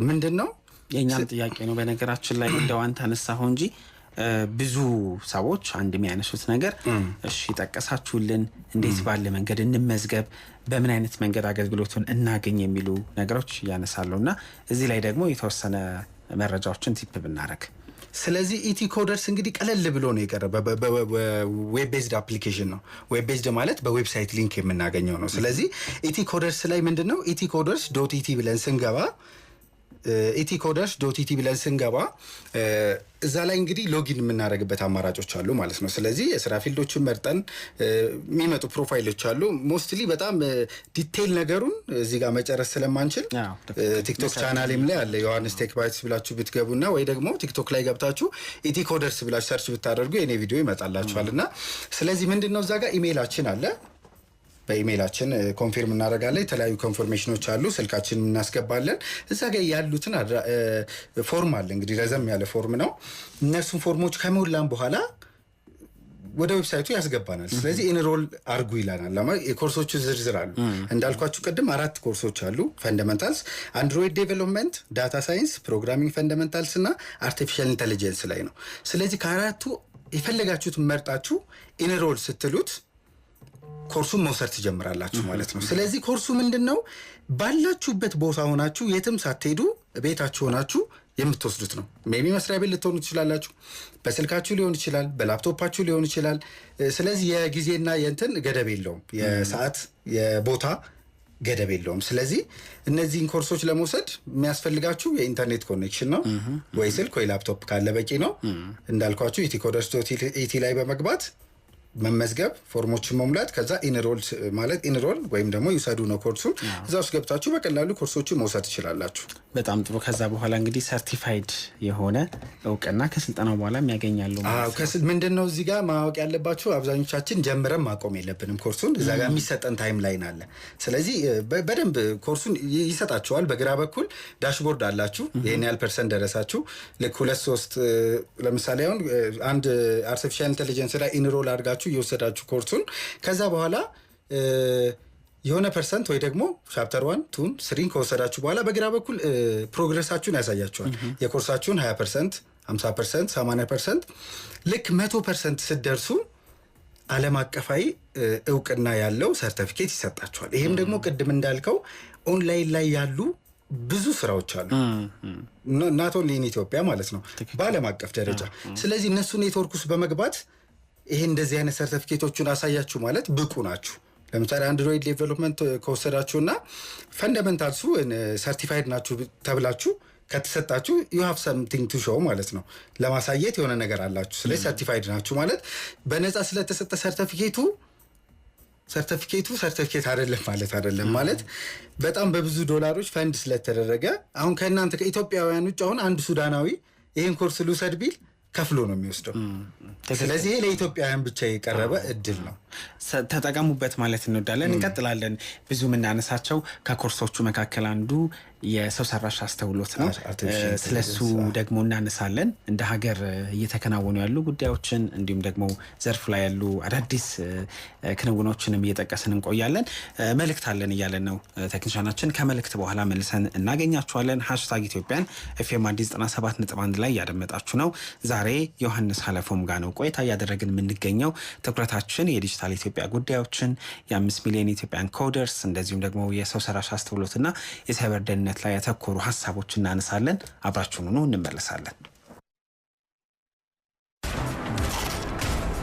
Speaker 2: ምንድነው
Speaker 1: የኛም ጥያቄ ነው በነገራችን ላይ እንደው አንተ አነሳኸው እንጂ ብዙ ሰዎች አንድ የሚያነሱት ነገር እሺ ጠቀሳችሁልን እንዴት ባለ መንገድ እንመዝገብ፣ በምን አይነት መንገድ አገልግሎቱን እናገኝ የሚሉ ነገሮች ያነሳሉና እዚህ ላይ ደግሞ የተወሰነ መረጃዎችን ቲፕ ብናረግ።
Speaker 2: ስለዚህ ኢቲ ኮደርስ እንግዲህ ቀለል ብሎ ነው የቀረበ ዌብ ቤዝድ አፕሊኬሽን ነው። ዌብ ቤዝድ ማለት በዌብሳይት ሊንክ የምናገኘው ነው። ስለዚህ ኢቲ ኮደርስ ላይ ምንድነው etycoders.it ብለን ስንገባ etycoders.it ብለን ስንገባ እዛ ላይ እንግዲህ ሎጊን የምናደርግበት አማራጮች አሉ ማለት ነው። ስለዚህ የስራ ፊልዶችን መርጠን የሚመጡ ፕሮፋይሎች አሉ። ሞስትሊ በጣም ዲቴይል ነገሩን እዚህ ጋር መጨረስ ስለማንችል ቲክቶክ ቻናሌም ላይ አለ ዮሐንስ ቴክ ባይትስ ብላችሁ ብትገቡና ወይ ደግሞ ቲክቶክ ላይ ገብታችሁ etycoders ብላችሁ ሰርች ብታደርጉ የኔ ቪዲዮ ይመጣላችኋልና ስለዚህ ምንድነው እዛ ጋር ኢሜይላችን አለ። በኢሜይላችን ኮንፊርም እናደርጋለን። የተለያዩ ኮንፎርሜሽኖች አሉ፣ ስልካችን እናስገባለን። እዛ ጋር ያሉትን ፎርም አለ እንግዲህ ረዘም ያለ ፎርም ነው። እነሱን ፎርሞች ከሞላን በኋላ ወደ ዌብሳይቱ ያስገባናል። ስለዚህ ኢንሮል አርጉ ይላናል። የኮርሶቹ ዝርዝር አሉ እንዳልኳችሁ ቅድም 4 ኮርሶች አሉ። ፈንዳመንታልስ፣ አንድሮይድ ዴቨሎፕመንት፣ ዳታ ሳይንስ፣ ፕሮግራሚንግ ፈንዳመንታልስ እና አርቲፊሻል ኢንተለጀንስ ላይ ነው። ስለዚህ ከአራቱ የፈለጋችሁትን መርጣችሁ ኢንሮል ስትሉት ኮርሱን መውሰድ ትጀምራላችሁ ማለት ነው። ስለዚህ ኮርሱ ምንድነው ባላችሁበት ቦታ ሆናችሁ የትም ሳትሄዱ ቤታችሁ ሆናችሁ የምትወስዱት ነው። ሜቢ መስሪያ ቤት ልትሆኑ ትችላላችሁ፣ በስልካችሁ ሊሆን ይችላል፣ በላፕቶፓችሁ ሊሆን ይችላል። ስለዚህ የጊዜና የእንትን ገደብ የለውም፣ የሰዓት የቦታ ገደብ የለውም። ስለዚህ እነዚህን ኮርሶች ለመውሰድ የሚያስፈልጋችሁ የኢንተርኔት ኮኔክሽን ነው። ወይ ስልክ ወይ ላፕቶፕ ካለ በቂ ነው። እንዳልኳችሁ etycoders.it ላይ በመግባት መመዝገብ፣ ፎርሞችን መሙላት፣ ከዛ ኢንሮል ማለት ኢንሮል ወይም ደግሞ ይውሰዱ ነው ኮርሱን። እዛ ውስጥ ገብታችሁ በቀላሉ ኮርሶችን መውሰድ ትችላላችሁ።
Speaker 1: በጣም ጥሩ። ከዛ በኋላ እንግዲህ ሰርቲፋይድ የሆነ እውቅና ከስልጠናው በኋላ የሚያገኛሉ።
Speaker 2: ምንድነው እዚህ ጋር ማወቅ ያለባችሁ አብዛኞቻችን ጀምረን ማቆም የለብንም ኮርሱን። እዛ ጋር የሚሰጠን ታይም ላይን አለ። ስለዚህ በደንብ ኮርሱን ይሰጣችኋል። በግራ በኩል ዳሽቦርድ አላችሁ። ይሄን ያህል ፐርሰንት ደረሳችሁ። ልክ 2-3 ለምሳሌ አሁን አንድ አርቲፊሻል ኢንተለጀንስ ላይ ኢንሮል አድርጋችሁ እየወሰዳችሁ ኮርሱን ከዛ በኋላ የሆነ ፐርሰንት ወይ ደግሞ ቻፕተር 1 2 3 ከወሰዳችሁ በኋላ በግራ በኩል ፕሮግረሳችሁን ያሳያችኋል። የኮርሳችሁን 20%፣ 50%፣ 80% ልክ 100% ስትደርሱ ዓለም አቀፋዊ እውቅና ያለው ሰርቲፊኬት ይሰጣችኋል። ይሄም ደግሞ ቅድም እንዳልከው ኦንላይን ላይ ያሉ ብዙ ስራዎች አሉ ናት ኦንሊ ኢን ኢትዮጵያ ማለት ነው በዓለም አቀፍ ደረጃ። ስለዚህ እነሱ ኔትወርክ ውስጥ በመግባት ይሄ እንደዚህ አይነት ሰርቲፊኬቶችን አሳያችሁ ማለት ብቁ ናችሁ። ለምሳሌ አንድሮይድ ዴቨሎፕመንት ከወሰዳችሁና ፈንዳሜንታልሱ ሰርቲፋይድ ናችሁ ተብላችሁ ከተሰጣችሁ you have something to show ማለት ነው። ለማሳየት የሆነ ነገር አላችሁ። ስለዚህ ሰርቲፋይድ ናችሁ ማለት በነፃ ስለተሰጠ ሰርቲፊኬት አይደለም ማለት በጣም በብዙ ዶላሮች ፈንድ ስለተደረገ አሁን ከእናንተ ከኢትዮጵያውያን ውጭ አሁን አንድ ሱዳናዊ ይሄን ኮርስ ልውሰድ ቢል ከፍሎ ነው የሚወስደው። ስለዚህ ለኢትዮጵያውያን ብቻ የቀረበ እድል ነው።
Speaker 1: ተጠቀሙበት ማለት እንወዳለን። እንቀጥላለን። ብዙ የምናነሳቸው ከኮርሶቹ መካከል አንዱ የሰው ሰራሽ አስተውሎት ነው። ስለሱ ደግሞ እናነሳለን። እንደ ሀገር እየተከናወኑ ያሉ ጉዳዮችን እንዲሁም ደግሞ ዘርፍ ላይ ያሉ አዳዲስ ክንውኖችንም እየጠቀስን እንቆያለን። መልእክት አለን እያለን ነው ቴክኒሻናችን። ከመልእክት በኋላ መልሰን እናገኛችኋለን። #ኢትዮጵያን FM አዲስ 97.1 ላይ ያደመጣችሁ ነው። ዛሬ ዮሐንስ ሀለፎም ጋር ነው ቆይታ እያደረግን የምንገኘው። ትኩረታችን የዲጂታል ኢትዮጵያ ጉዳዮችን፣ የ5 ሚሊዮን ኢትዮጵያን ኮደርስ እንደዚሁም ደግሞ የሰው ሰራሽ አስተውሎትና የሳይበር ደህንነት ላይ ያተኮሩ ሀሳቦች እናነሳለን። አብራችሁን ሆኖ እንመለሳለን።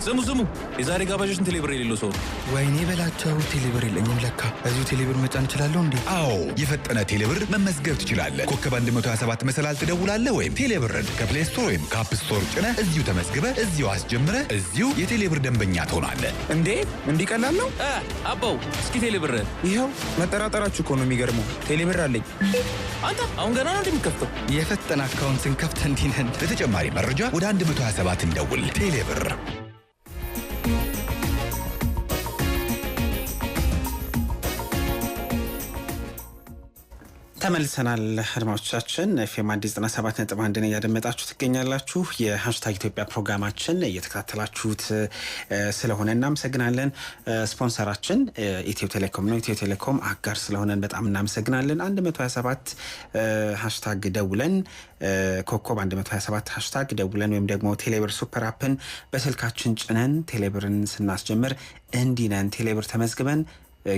Speaker 3: ስሙ የዛሬ ጋባዦችን ቴሌብር የሌለው ሰው
Speaker 4: ወይኔ በላቸው። ቴሌብር የለኝም ለካ። እዚሁ ቴሌብር መጫን እችላለሁ እንዴ?
Speaker 5: አዎ የፈጠነ ቴሌብር መመዝገብ ትችላለህ። ኮከብ 127 መሰላል ትደውላለህ ወይም ቴሌብርን ከፕሌይ ስቶር ወይም ከአፕ ስቶር ጭነህ እዚሁ ተመዝግበህ እዚሁ አስጀምረህ እዚሁ የቴሌብር ደንበኛ ትሆናለህ።
Speaker 4: እንዴ እንዲቀላል ነው
Speaker 3: አባው። እስኪ ቴሌብር
Speaker 4: ይኸው። መጠራጠራችሁ እኮ ነው የሚገርመው። ቴሌብር አለኝ።
Speaker 3: አንተ አሁን ገና ነው እንደምትከፍተው?
Speaker 4: የፈጠነ አካውንት ስንከፍት እንዲህ ነን።
Speaker 5: ለተጨማሪ መረጃ ወደ 127 እንደውል። ቴሌብር
Speaker 1: ተመልሰናል። አድማጮቻችን FM አዲስ 97.1 እያደመጣችሁ ትገኛላችሁ። የ#ኢትዮጵያ ፕሮግራማችን እየተከታተላችሁት ስለሆነ እናመሰግናለን። ስፖንሰራችን ኢትዮ ቴሌኮም ነው። ኢትዮ ቴሌኮም አጋር ስለሆነን በጣም እናመሰግናለን። 127 ደውለን ኮከብ 127 ደውለን ወይም ደግሞ ቴሌብር ሱፐር አፕን በስልካችን ጭነን ቴሌብርን ስናስጀምር እንዲነን ቴሌብር ተመዝግበን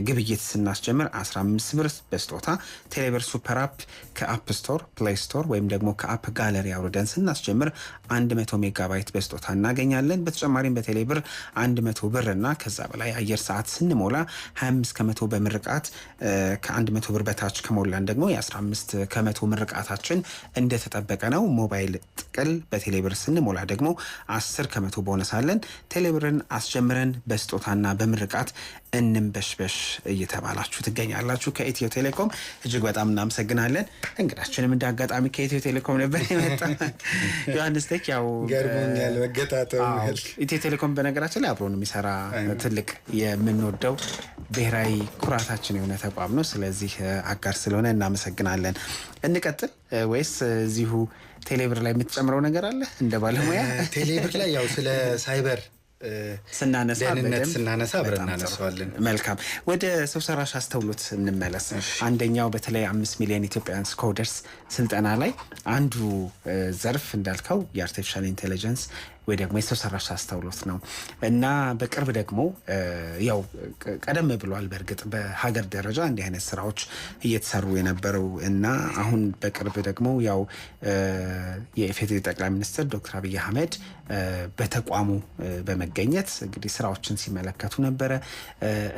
Speaker 1: ግብይት ስናስጀምር 15 ብር በስጦታ ቴሌብር ሱፐር አፕ ከአፕ ስቶር ፕሌይ ስቶር ወይም ደግሞ ከአፕ ጋለሪ አውርደን ስናስጀምር 100 ሜጋባይት በስጦታ እናገኛለን። በተጨማሪም በቴሌብር 100 ብር እና ከዛ በላይ አየር ሰዓት ስንሞላ 25 ከመቶ በምርቃት ከ100 ብር በታች ከሞላን ደግሞ የ15 ከመቶ ምርቃታችን እንደተጠበቀ ነው። ሞባይል ጥቅል በቴሌብር ስንሞላ ደግሞ 10 ከመቶ ቦነስ አለን። ቴሌብርን አስጀምረን በስጦታና በምርቃት እንንበሽበሽ እየተባላችሁ ትገኛላችሁ። ከኢትዮ ቴሌኮም እጅግ በጣም እናመሰግናለን። እንግዳችንም እንዳጋጣሚ ከኢትዮ ቴሌኮም ነበር የመጣው ዮሐንስ ቴክ። ያው
Speaker 2: ገርሞኛል መገጣጠሙ።
Speaker 1: ኢትዮ ቴሌኮም በነገራችን ላይ አብሮን የሚሰራ ትልቅ የምንወደው ብሔራዊ ኩራታችን የሆነ ተቋም ነው። ስለዚህ አጋር ስለሆነ እናመሰግናለን። እንቀጥል ወይስ እዚሁ ቴሌብር ላይ የምትጨምረው ነገር አለ እንደ ባለሙያ?
Speaker 2: ቴሌብር ላይ ያው ስለ ሳይበር ስናነሳ አብረን እናነሳዋለን።
Speaker 1: መልካም። ወደ ሰው ሰራሽ አስተውሎት እንመለስ። አንደኛው በተለይ 5 ሚሊዮን ኢትዮጵያን ኮደርስ ስልጠና ላይ አንዱ ዘርፍ እንዳልከው የአርቲፊሻል ኢንቴሊጀንስ ወይ ደግሞ የሰው ሰራሽ አስተውሎት ነው እና በቅርብ ደግሞ ያው ቀደም ብሏል። በእርግጥ በሀገር ደረጃ እንዲህ አይነት ስራዎች እየተሰሩ የነበረው እና አሁን በቅርብ ደግሞ ያው የኢፌዴሪ ጠቅላይ ሚኒስትር ዶክተር አብይ አህመድ በተቋሙ በመገኘት እንግዲህ ስራዎችን ሲመለከቱ ነበረ።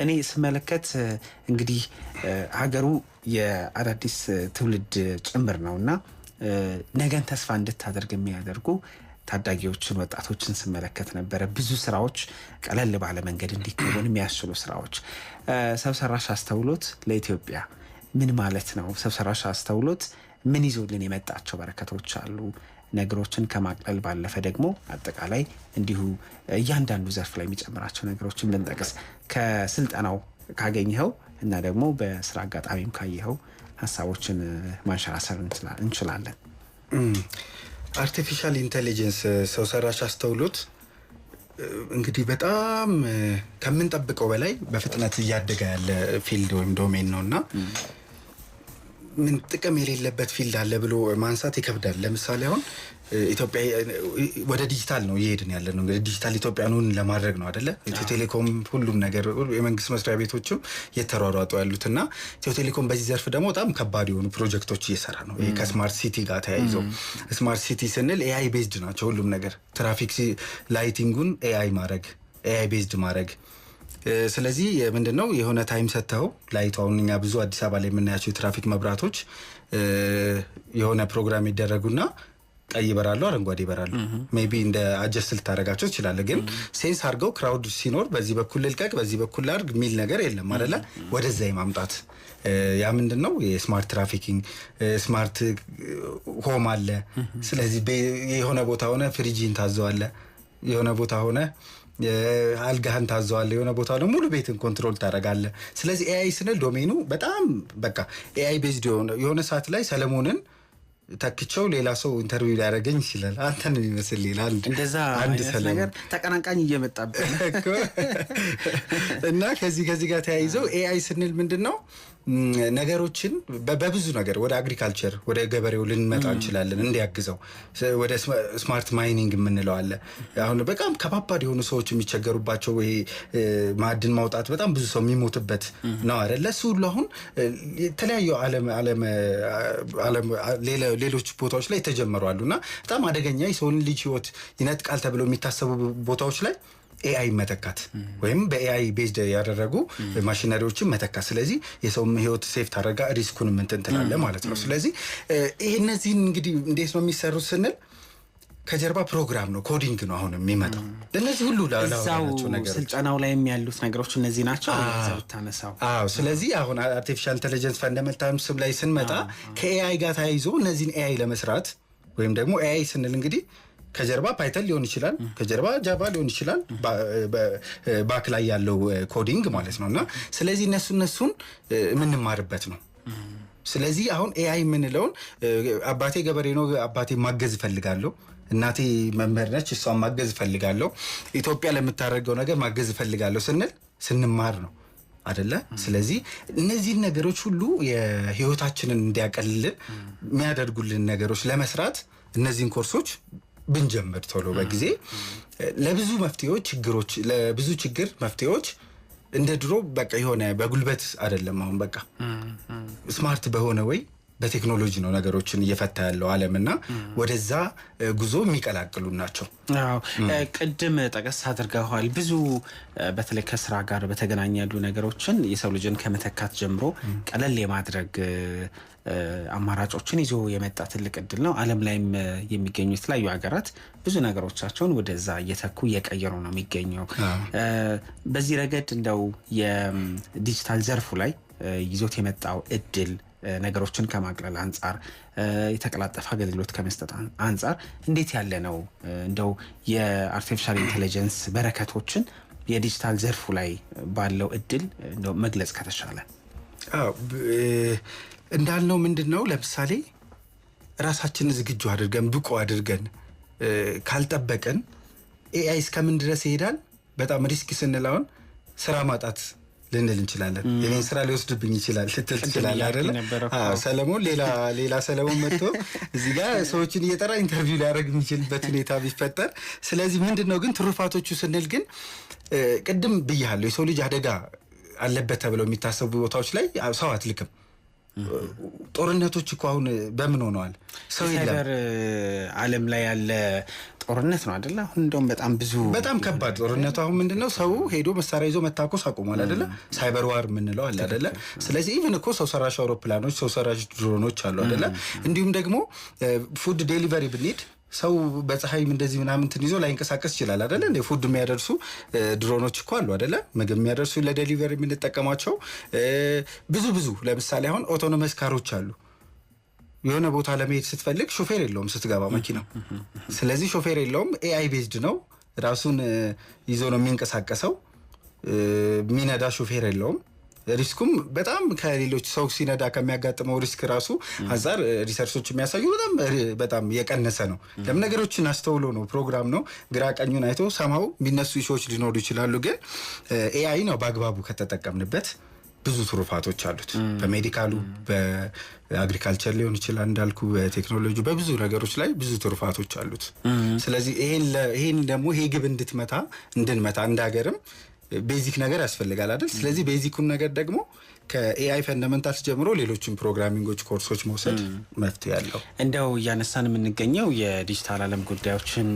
Speaker 1: እኔ ስመለከት እንግዲህ ሀገሩ የአዳዲስ ትውልድ ጭምር ነውና ነገን ተስፋ እንድታደርግ የሚያደርጉ ታዳጊዎችን ወጣቶችን ስመለከት ነበረ። ብዙ ስራዎች ቀለል ባለ መንገድ እንዲከወኑ የሚያስችሉ ስራዎች። ሰው ሰራሽ አስተውሎት ለኢትዮጵያ ምን ማለት ነው? ሰው ሰራሽ አስተውሎት ምን ይዞልን የመጣቸው በረከቶች አሉ? ነገሮችን ከማቅለል ባለፈ ደግሞ አጠቃላይ እንዲሁ እያንዳንዱ ዘርፍ ላይ የሚጨምራቸው ነገሮችን ብንጠቅስ ከስልጠናው ካገኘኸው እና ደግሞ በስራ አጋጣሚም ካየኸው ሀሳቦችን ማንሸራሰር እንችላለን።
Speaker 2: አርቲፊሻል ኢንቴሊጀንስ ሰው ሰራሽ አስተውሎት እንግዲህ በጣም ከምንጠብቀው በላይ በፍጥነት እያደገ ያለ ፊልድ ወይም ዶሜን ነውና ምን ጥቅም የሌለበት ፊልድ አለ ብሎ ማንሳት ይከብዳል። ለምሳሌ አሁን ኢትዮጵያ ወደ ዲጂታል ነው እየሄድን ያለ ነው። እንግዲህ ዲጂታል ኢትዮጵያኑን ለማድረግ ነው አይደለ? ኢትዮ ቴሌኮም ሁሉም ነገር የመንግስት መስሪያ ቤቶችም እየተሯሯጡ ያሉትና ኢትዮ ቴሌኮም በዚህ ዘርፍ ደግሞ በጣም ከባድ የሆኑ ፕሮጀክቶች እየሰራ ነው። ከስማርት ሲቲ ጋር ተያይዞ ስማርት ሲቲ ስንል ኤአይ ቤዝድ ናቸው ሁሉም ነገር። ትራፊክ ላይቲንጉን ኤአይ ቤዝድ ማድረግ። ስለዚህ ምንድነው የሆነ ታይም ሰጥተው ላይቱ አሁን እኛ ብዙ አዲስ አበባ ላይ የምናያቸው የትራፊክ መብራቶች የሆነ ፕሮግራም ይደረጉና ቀይ ይበራሉ፣ አረንጓዴ ይበራሉ። ሜቢ እንደ አጀስት ልታደርጋቸው ትችላለህ። ግን ሴንስ አድርገው ክራውድ ሲኖር በዚህ በኩል ልልቀቅ በዚህ በኩል ላድርግ የሚል ነገር የለም አይደለ? ወደዛ የማምጣት ያ ምንድነው የስማርት ትራፊኪንግ ስማርት ሆም አለ። ስለዚህ የሆነ ቦታ ሆነ ፍሪጅን ታዘዋለ፣ የሆነ ቦታ ሆነ አልጋህን ታዘዋለ፣ የሆነ ቦታ ነው ሙሉ ቤትን ኮንትሮል ታደርጋለህ። ስለዚህ ኤአይ ስንል ዶሜኑ በጣም በቃ ኤአይ ቤዝድ የሆነ ሰዓት ላይ ሰለሞንን ተክቸው ሌላ ሰው ኢንተርቪው ሊያደርገኝ ይችላል። አንተን የሚመስል ሌላ
Speaker 1: እንደዛ አንድ ነገር ተቀናቃኝ እየመጣብህ
Speaker 2: እና ከዚህ ጋር ተያይዘው ኤአይ ስንል ምንድነው ነገሮችን በብዙ ነገር ወደ አግሪካልቸር ወደ ገበሬው ልንመጣ እንችላለን እንዲያግዘው። ወደ ስማርት ማይኒንግ የምንለው አለ። አሁን በጣም ከባባድ የሆኑ ሰዎች የሚቸገሩባቸው ይሄ ማዕድን ማውጣት በጣም ብዙ ሰው የሚሞትበት ነው አይደለ? እሱ ሁሉ አሁን የተለያዩ ዓለም ሌሎች ቦታዎች ላይ ተጀመሩ አሉና በጣም አደገኛ የሰውን ልጅ ህይወት ይነጥቃል ተብሎ የሚታሰቡ ቦታዎች ላይ ኤአይ መተካት ወይም በኤአይ ቤዝድ ያደረጉ ማሽነሪዎችን መተካት። ስለዚህ የሰው ህይወት ሴፍ ታደርጋ ሪስኩን እንትን ትላለህ ማለት ነው። ስለዚህ እነዚህን እንግዲህ እንዴት ነው የሚሰሩት ስንል ከጀርባ ፕሮግራም ነው፣ ኮዲንግ ነው አሁን የሚመጣው። ለነዚህ ሁሉ ላላቸው ነገሮች
Speaker 1: ስልጠናው ላይ የሚያሉት ነገሮች እነዚህ ናቸው ታነሳው።
Speaker 2: ስለዚህ አሁን አርቲፊሻል ኢንተለጀንስ ፈንዳሜንታልስ ላይ ስንመጣ ከኤአይ ጋር ተያይዞ እነዚህን ኤአይ ለመስራት ወይም ደግሞ ኤአይ ስንል እንግዲህ ከጀርባ ፓይተን ሊሆን ይችላል፣ ከጀርባ ጃቫ ሊሆን ይችላል፣ ባክ ላይ ያለው ኮዲንግ ማለት ነውና ስለዚህ እነሱን የምንማርበት ነው። ስለዚህ አሁን ኤአይ የምንለውን አባቴ ገበሬ ነው፣ አባቴ ማገዝ እፈልጋለሁ፣ እናቴ መምህር ነች፣ እሷን ማገዝ እፈልጋለሁ፣ ኢትዮጵያ ለምታደርገው ነገር ማገዝ እፈልጋለሁ ስንማር ነው አይደለ? ስለዚህ እነዚህን ነገሮች ሁሉ የህይወታችንን እንዲያቀልልን የሚያደርጉልን ነገሮች ለመስራት እነዚህን ኮርሶች ብንጀምር ቶሎ በጊዜ ለብዙ ችግር መፍትሄዎች እንደ ድሮ በቃ የሆነ በጉልበት አይደለም። አሁን በቃ ስማርት በሆነ ወይ በቴክኖሎጂ ነው ነገሮችን እየፈታ ያለው ዓለምና ወደዛ ጉዞ የሚቀላቅሉ ናቸው።
Speaker 1: ቅድም ጠቀስ አድርገዋል። ብዙ በተለይ ከስራ ጋር በተገናኘ ያሉ ነገሮችን የሰው ልጅን ከመተካት ጀምሮ ቀለል የማድረግ አማራጮችን ይዞ የመጣ ትልቅ እድል ነው። ዓለም ላይም የሚገኙ የተለያዩ ሀገራት ብዙ ነገሮቻቸውን ወደዛ እየተኩ እየቀየሩ ነው የሚገኘው። በዚህ ረገድ እንደው የዲጂታል ዘርፉ ላይ ይዞት የመጣው እድል ነገሮችን ከማቅለል አንጻር የተቀላጠፈ አገልግሎት ከመስጠት አንጻር እንዴት ያለ ነው? እንደው የአርቲፊሻል ኢንተለጀንስ በረከቶችን የዲጂታል ዘርፉ ላይ ባለው እድል እንደው መግለጽ ከተቻለ።
Speaker 2: እንዳልነው ምንድነው ለምሳሌ ራሳችንን ዝግጁ አድርገን ብቁ አድርገን ካልጠበቀን ኤአይ እስከምን ድረስ ይሄዳል? በጣም ሪስክ ስንላውን ስራ ማጣት ልንል እንችላለን። የኔን ስራ ሊወስድብኝ ይችላል ልትል ትችላለህ አይደለ? ሰለሞን ሌላ ሰለሞን መጥቶ እዚህ ጋር ሰዎችን እየጠራ ኢንተርቪው ሊያደርግ የሚችልበት ሁኔታ ቢፈጠር። ስለዚህ ምንድነው ግን ትሩፋቶቹ ስንል ግን ቅድም ብያለሁ፣ የሰው ልጅ አደጋ አለበት ተብለው የሚታሰቡ ቦታዎች ላይ ሰው አትልክም። ጦርነቶች እኮ አሁን በምን ሆነዋል? ሰው
Speaker 1: ሳይበር ዓለም ላይ ያለ ጦርነት ነው አይደለ? አሁን እንደውም በጣም
Speaker 2: ከባድ ጦርነቱ አሁን ምንድነው ሰው ሄዶ መሳሪያ ይዞ መታኮስ አቁሟል አይደለ? ሳይበር ዋር የምንለው አለ አይደለ? ስለዚህ ኢቭን እኮ ሰው ሰራሽ አውሮፕላኖች፣ ሰው ሰራሽ ድሮኖች አሉ አይደለ? እንዲሁም ደግሞ ፉድ ዴሊቨሪ ብንሄድ ሰው በፀሐይም እንደዚህ ምናምን እንትን ይዞ ላይንቀሳቀስ ይችላል አይደለ? እንደ ፉድ የሚያደርሱ ድሮኖች እኮ አሉ አይደለ? ምግብ የሚያደርሱ ለዴሊቨሪ የምንጠቀማቸው ብዙ ለምሳሌ አሁን ኦቶኖመስ ካሮች አሉ። የሆነ ቦታ ለመሄድ ስትፈልግ ሾፌር የለውም ስትገባ መኪናው። ስለዚህ ሾፌር የለውም፣ ኤአይ ቤዝድ ነው፣ ራሱን ይዞ ነው የሚንቀሳቀሰው። የሚነዳ ሾፌር የለውም። ሪስኩም በጣም ከሌሎች ሰው ሲነዳ ከሚያጋጥመው ሪስክ ራሱ አንጻር ሪሰርቾች የሚያሳዩ በጣም የቀነሰ ነው። ለምን ነገሮችን አስተውሎ ነው፣ ፕሮግራም ነው። ግራ ቀኙን አይቶ ሰማው የሚነሱ ሾዎች ሊኖሩ ይችላሉ። ግን ኤአይ ነው በአግባቡ ከተጠቀምንበት ብዙ ትሩፋቶች አሉት። በሜዲካሉ በአግሪካልቸር ሊሆን ይችላል እንዳልኩ በቴክኖሎጂ በብዙ ነገሮች ላይ ብዙ ትሩፋቶች አሉት። ስለዚህ ይሄን ደግሞ ይሄ ግብ እንድንመታ እንዳገርም ቤዚክ ነገር ያስፈልጋል አይደል? ስለዚህ ቤዚኩን ነገር ደግሞ ከኤአይ ፈንዳሜንታልስ ጀምሮ ሌሎችን ፕሮግራሚንጎች ኮርሶች መውሰድ መፍትሄ ያለው
Speaker 1: እንደው እያነሳን የምንገኘው የዲጂታል ዓለም ጉዳዮችን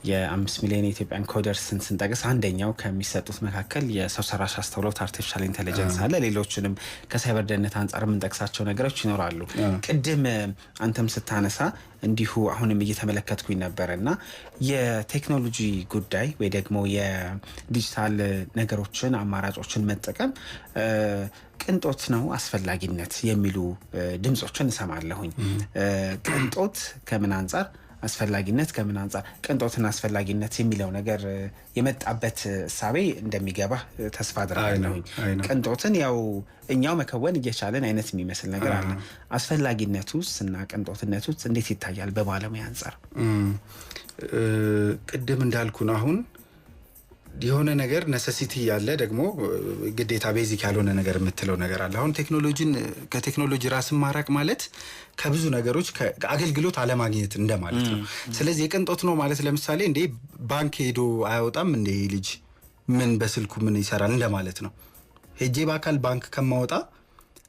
Speaker 1: የ5 ሚሊዮን የኢትዮጵያን ኮደርስን ስንጠቅስ አንደኛው ከሚሰጡት መካከል የሰው ሰራሽ አስተውሎት አርቲፊሻል ኢንተለጀንስ አለ። ሌሎችንም ከሳይበር ደህንነት አንጻር የምንጠቅሳቸው ነገሮች ይኖራሉ። ቅድም አንተም ስታነሳ እንዲሁ አሁንም እየተመለከትኩኝ ነበርና የቴክኖሎጂ ጉዳይ ወይ ደግሞ የዲጂታል ነገሮችን አማራጮችን መጠቀም ቅንጦት ነው አስፈላጊነት የሚሉ ድምጾችን እሰማለሁኝ። ቅንጦት ከምን አንጻር አስፈላጊነት ከምን አንጻር ቅንጦትና አስፈላጊነት የሚለው ነገር የመጣበት እሳቤ እንደሚገባ ተስፋ አድርጋለሁኝ። ቅንጦትን ያው እኛው መከወን እየቻለን አይነት የሚመስል ነገር አለ። አስፈላጊነቱስ እና ቅንጦትነቱስ እንዴት ይታያል በባለሙያ አንጻር?
Speaker 2: ቅድም እንዳልኩ ነው አሁን የሆነ ነገር ነሰሲቲ ያለ ደግሞ ግዴታ ቤዚክ ያልሆነ ነገር የምትለው ነገር አለ። አሁን ከቴክኖሎጂ ራስን ማራቅ ማለት ከብዙ ነገሮች አገልግሎት አለማግኘት እንደማለት ነው። ስለዚህ የቅንጦት ነው ማለት ለምሳሌ እንዴ ባንክ ሄዶ አያወጣም እንዴ ልጅ ምን በስልኩ ምን ይሰራል እንደማለት ነው። ሄጄ በአካል ባንክ ከማወጣ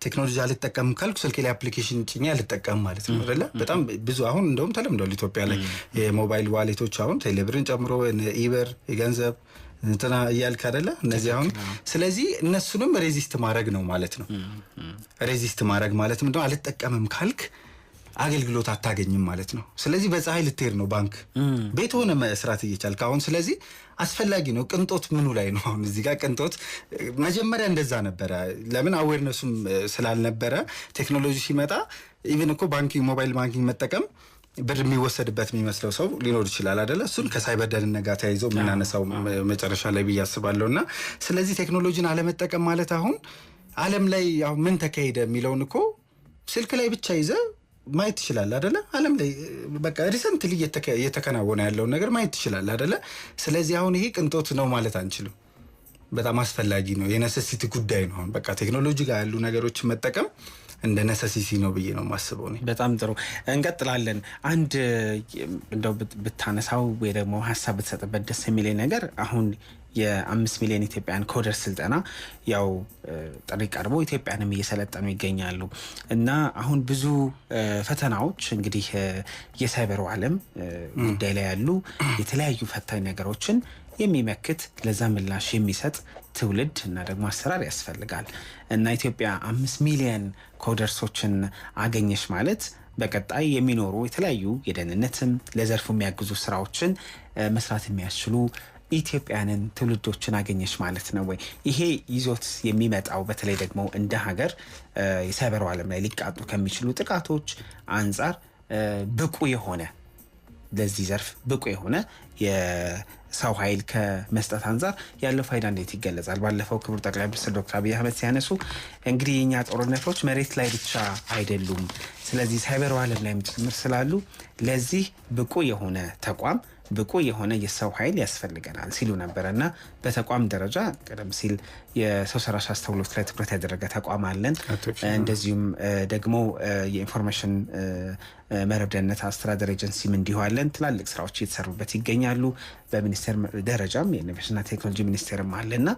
Speaker 2: ቴክኖሎጂ አልጠቀምም ካልኩ ስልኬ ላይ አፕሊኬሽን ጭኜ አልጠቀምም ማለት ነው አይደለ? በጣም ብዙ አሁን እንደውም ተለምዷል ኢትዮጵያ ላይ የሞባይል ዋሌቶች አሁን ቴሌብርን ጨምሮ ኢበር የገንዘብ እንትና እያልክ አይደለ? እነዚህ አሁን ስለዚህ እነሱንም ሬዚስት ማድረግ ነው ማለት ነው። ሬዚስት ማድረግ ማለት ምንድነው? አልጠቀምም ካልክ አገልግሎት አታገኝም ማለት ነው። ስለዚህ በፀሐይ ልትሄድ ነው ባንክ ቤት ሆነ መስራት እየቻልክ አሁን። ስለዚህ አስፈላጊ ነው። ቅንጦት ምኑ ላይ ነው አሁን? እዚህ ጋር ቅንጦት መጀመሪያ እንደዛ ነበረ። ለምን አዌርነሱም ስላልነበረ ቴክኖሎጂ ሲመጣ ኢቭን እኮ ባንኪንግ ሞባይል ባንኪንግ መጠቀም ብር የሚወሰድበት የሚመስለው ሰው ሊኖር ይችላል አይደለ? እሱን ከሳይበር ደህንነት ጋር ተያይዞ የምናነሳው መጨረሻ ላይ ብዬ አስባለሁና ስለዚህ ቴክኖሎጂን አለመጠቀም ማለት አሁን ዓለም ላይ አሁን ምን ተካሄደ የሚለውን እኮ ስልክ ላይ ብቻ ይዘ ማየት ይችላል አይደለ? ዓለም ላይ በቃ ሪሰንትሊ እየተከናወነ ያለውን ነገር ማየት ይችላል አይደለ? ስለዚህ አሁን ይሄ ቅንጦት ነው ማለት አንችልም። በጣም አስፈላጊ ነው። የነሰሲቲ ጉዳይ ነው። አሁን በቃ ቴክኖሎጂ ጋር ያሉ ነገሮችን መጠቀም እንደ ነሰሲቲ ነው ብዬ ነው የማስበው እኔ። በጣም ጥሩ
Speaker 1: እንቀጥላለን። አንድ እንደው ብታነሳው ወይ ደግሞ ሀሳብ ብትሰጥበት ደስ የሚለኝ ነገር አሁን የ5 ሚሊዮን ኢትዮጵያን ኮደር ስልጠና ያው ጥሪ ቀርቦ ኢትዮጵያንም እየሰለጠኑ ይገኛሉ እና አሁን ብዙ ፈተናዎች እንግዲህ የሳይበሩ ዓለም ጉዳይ ላይ ያሉ የተለያዩ ፈታኝ ነገሮችን የሚመክት ለዛ ምላሽ የሚሰጥ ትውልድ እና ደግሞ አሰራር ያስፈልጋል እና ኢትዮጵያ 5 ሚሊዮን ኮደርሶችን አገኘሽ ማለት በቀጣይ የሚኖሩ የተለያዩ የደህንነትም ለዘርፉ የሚያግዙ ስራዎችን መስራት የሚያስችሉ ኢትዮጵያንን ትውልዶችን አገኘሽ ማለት ነው ወይ? ይሄ ይዞት የሚመጣው በተለይ ደግሞ እንደ ሀገር የሳይበሩ ዓለም ላይ ሊቃጡ ከሚችሉ ጥቃቶች አንጻር ብቁ የሆነ ለዚህ ዘርፍ ብቁ የሆነ የሰው ኃይል ከመስጠት አንጻር ያለው ፋይዳ እንዴት ይገለጻል? ባለፈው ክቡር ጠቅላይ ሚኒስትር ዶክተር አብይ አህመድ ሲያነሱ እንግዲህ የኛ ጦርነቶች መሬት ላይ ብቻ አይደሉም፣ ስለዚህ ሳይበሩ ዓለም ላይ ጭምር ስላሉ ለዚህ ብቁ የሆነ ተቋም ብቁ የሆነ የሰው ኃይል ያስፈልገናል ሲሉ ነበረና በተቋም ደረጃ ቀደም ሲል የሰው ሰራሽ አስተውሎት ላይ ትኩረት ያደረገ ተቋም አለን። እንደዚሁም ደግሞ የኢንፎርሜሽን መረብ ደህንነት አስተዳደር ኤጀንሲም እንዲሁ አለን። ትላልቅ ስራዎች እየተሰሩበት ይገኛሉ። በሚኒስቴር ደረጃም የኢኖቬሽንና ቴክኖሎጂ ሚኒስቴርም አለና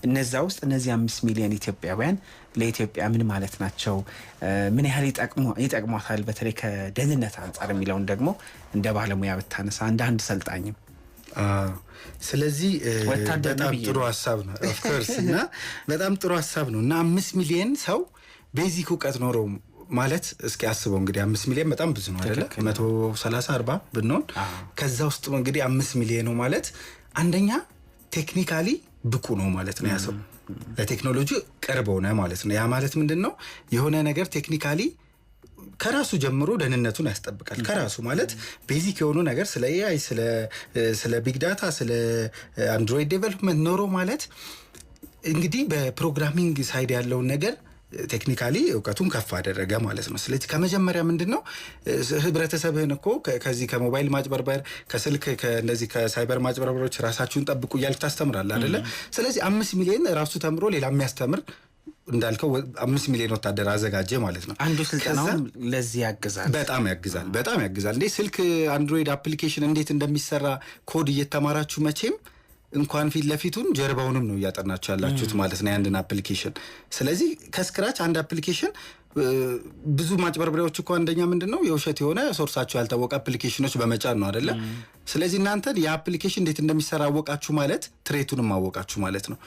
Speaker 1: እነዛ ውስጥ እነዚህ 5 ሚሊዮን ኢትዮጵያውያን ለኢትዮጵያ ምን ማለት ናቸው? ምን ያህል ይጠቅሟታል? በተለይ ከደህንነት አንጻር የሚለውን ደግሞ እንደ ባለሙያ ብታነሳ እንደ አንድ ሰልጣኝም
Speaker 2: ስለዚህ በጣም ጥሩ ሀሳብ ነው ኦፍኮርስ እና በጣም ጥሩ ሀሳብ ነው እና 5 ሚሊዮን ሰው ቤዚክ እውቀት ኖረው ማለት እስኪ አስበው እንግዲህ 5 ሚሊዮን በጣም ብዙ ነው አይደለ? 130 40 ብንሆን ከዛ ውስጥ እንግዲህ 5 ሚሊዮን ነው ማለት አንደኛ ቴክኒካሊ ብቁ ነው ማለት ነው። ያ ሰው ለቴክኖሎጂ ቅርብ ሆነ ማለት ነው። ያ ማለት ምንድነው? የሆነ ነገር ቴክኒካሊ ከራሱ ጀምሮ ደህንነቱን ያስጠብቃል። ከራሱ ማለት ቤዚክ የሆኑ ነገር ስለ ኤአይ ስለ ቢግ ዳታ ስለ አንድሮይድ ዴቨሎፕመንት ኖሮ ማለት እንግዲህ በፕሮግራሚንግ ሳይድ ያለውን ነገር ቴክኒካሊ እውቀቱን ከፍ አደረገ ማለት ነው። ስለዚህ ከመጀመሪያ ምንድነው ህብረተሰብህን እኮ ከዚህ ከሞባይል ማጭበርበር ከስልክ ከነዚህ ከሳይበር ማጭበርበሮች ራሳችሁን ጠብቁ እያልክ ታስተምራለህ አይደለ? ስለዚህ 5 ሚሊዮን ራሱ ተምሮ ሌላ የሚያስተምር እንዳልከው 5 ሚሊዮን ወታደር አዘጋጀ ማለት ነው።
Speaker 1: አንዱ ስልጠናው ለዚህ ያግዛል፣
Speaker 2: በጣም ያግዛል። እንዴ ስልክ አንድሮይድ አፕሊኬሽን እንዴት እንደሚሰራ ኮድ እየተማራችሁ መቼም እንኳን ፊት ለፊቱን ጀርባውንም ነው እያጠናችሁ ያላችሁት ማለት ነው ያንድን አፕሊኬሽን። ስለዚህ ከስክራች አንድ አፕሊኬሽን ብዙ ማጭበርበሪያዎች እኮ አንደኛ ምንድነው የውሸት የሆነ ሶርሳቸው ያልታወቀ አፕሊኬሽኖች በመጫን ነው አይደለ? ስለዚህ እናንተ የአፕሊኬሽን እንዴት እንደሚሰራ አወቃችሁ ማለት ትሬቱንም አወቃችሁ ማለት ነው።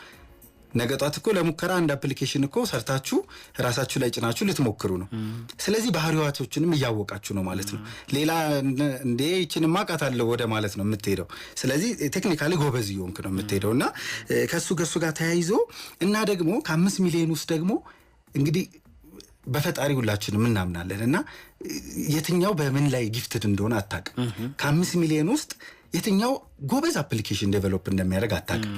Speaker 2: ነገ ጧት እኮ ለሙከራ አንድ አፕሊኬሽን እኮ ሰርታችሁ ራሳችሁ ላይ ጭናችሁ ልትሞክሩ ነው። ስለዚህ ባህሪያቶችንም እያወቃችሁ ነው ማለት ነው። ሌላ እንዴ ይችንም ማቃታለሁ ወደ ማለት ነው የምትሄደው። ስለዚህ ቴክኒካሊ ጎበዝ ይሆንክ ነው የምትሄደው እና ከሱ ጋር ተያይዞ እና ደግሞ ከ5 ሚሊዮን ውስጥ ደግሞ እንግዲህ በፈጣሪ ሁላችንም እናምናለን እና የትኛው በምን ላይ ጊፍትድ እንደሆነ አታውቅም። ከ5 ሚሊዮን ውስጥ የትኛው ጎበዝ አፕሊኬሽን ዴቨሎፕ እንደሚያደርግ አታውቅም።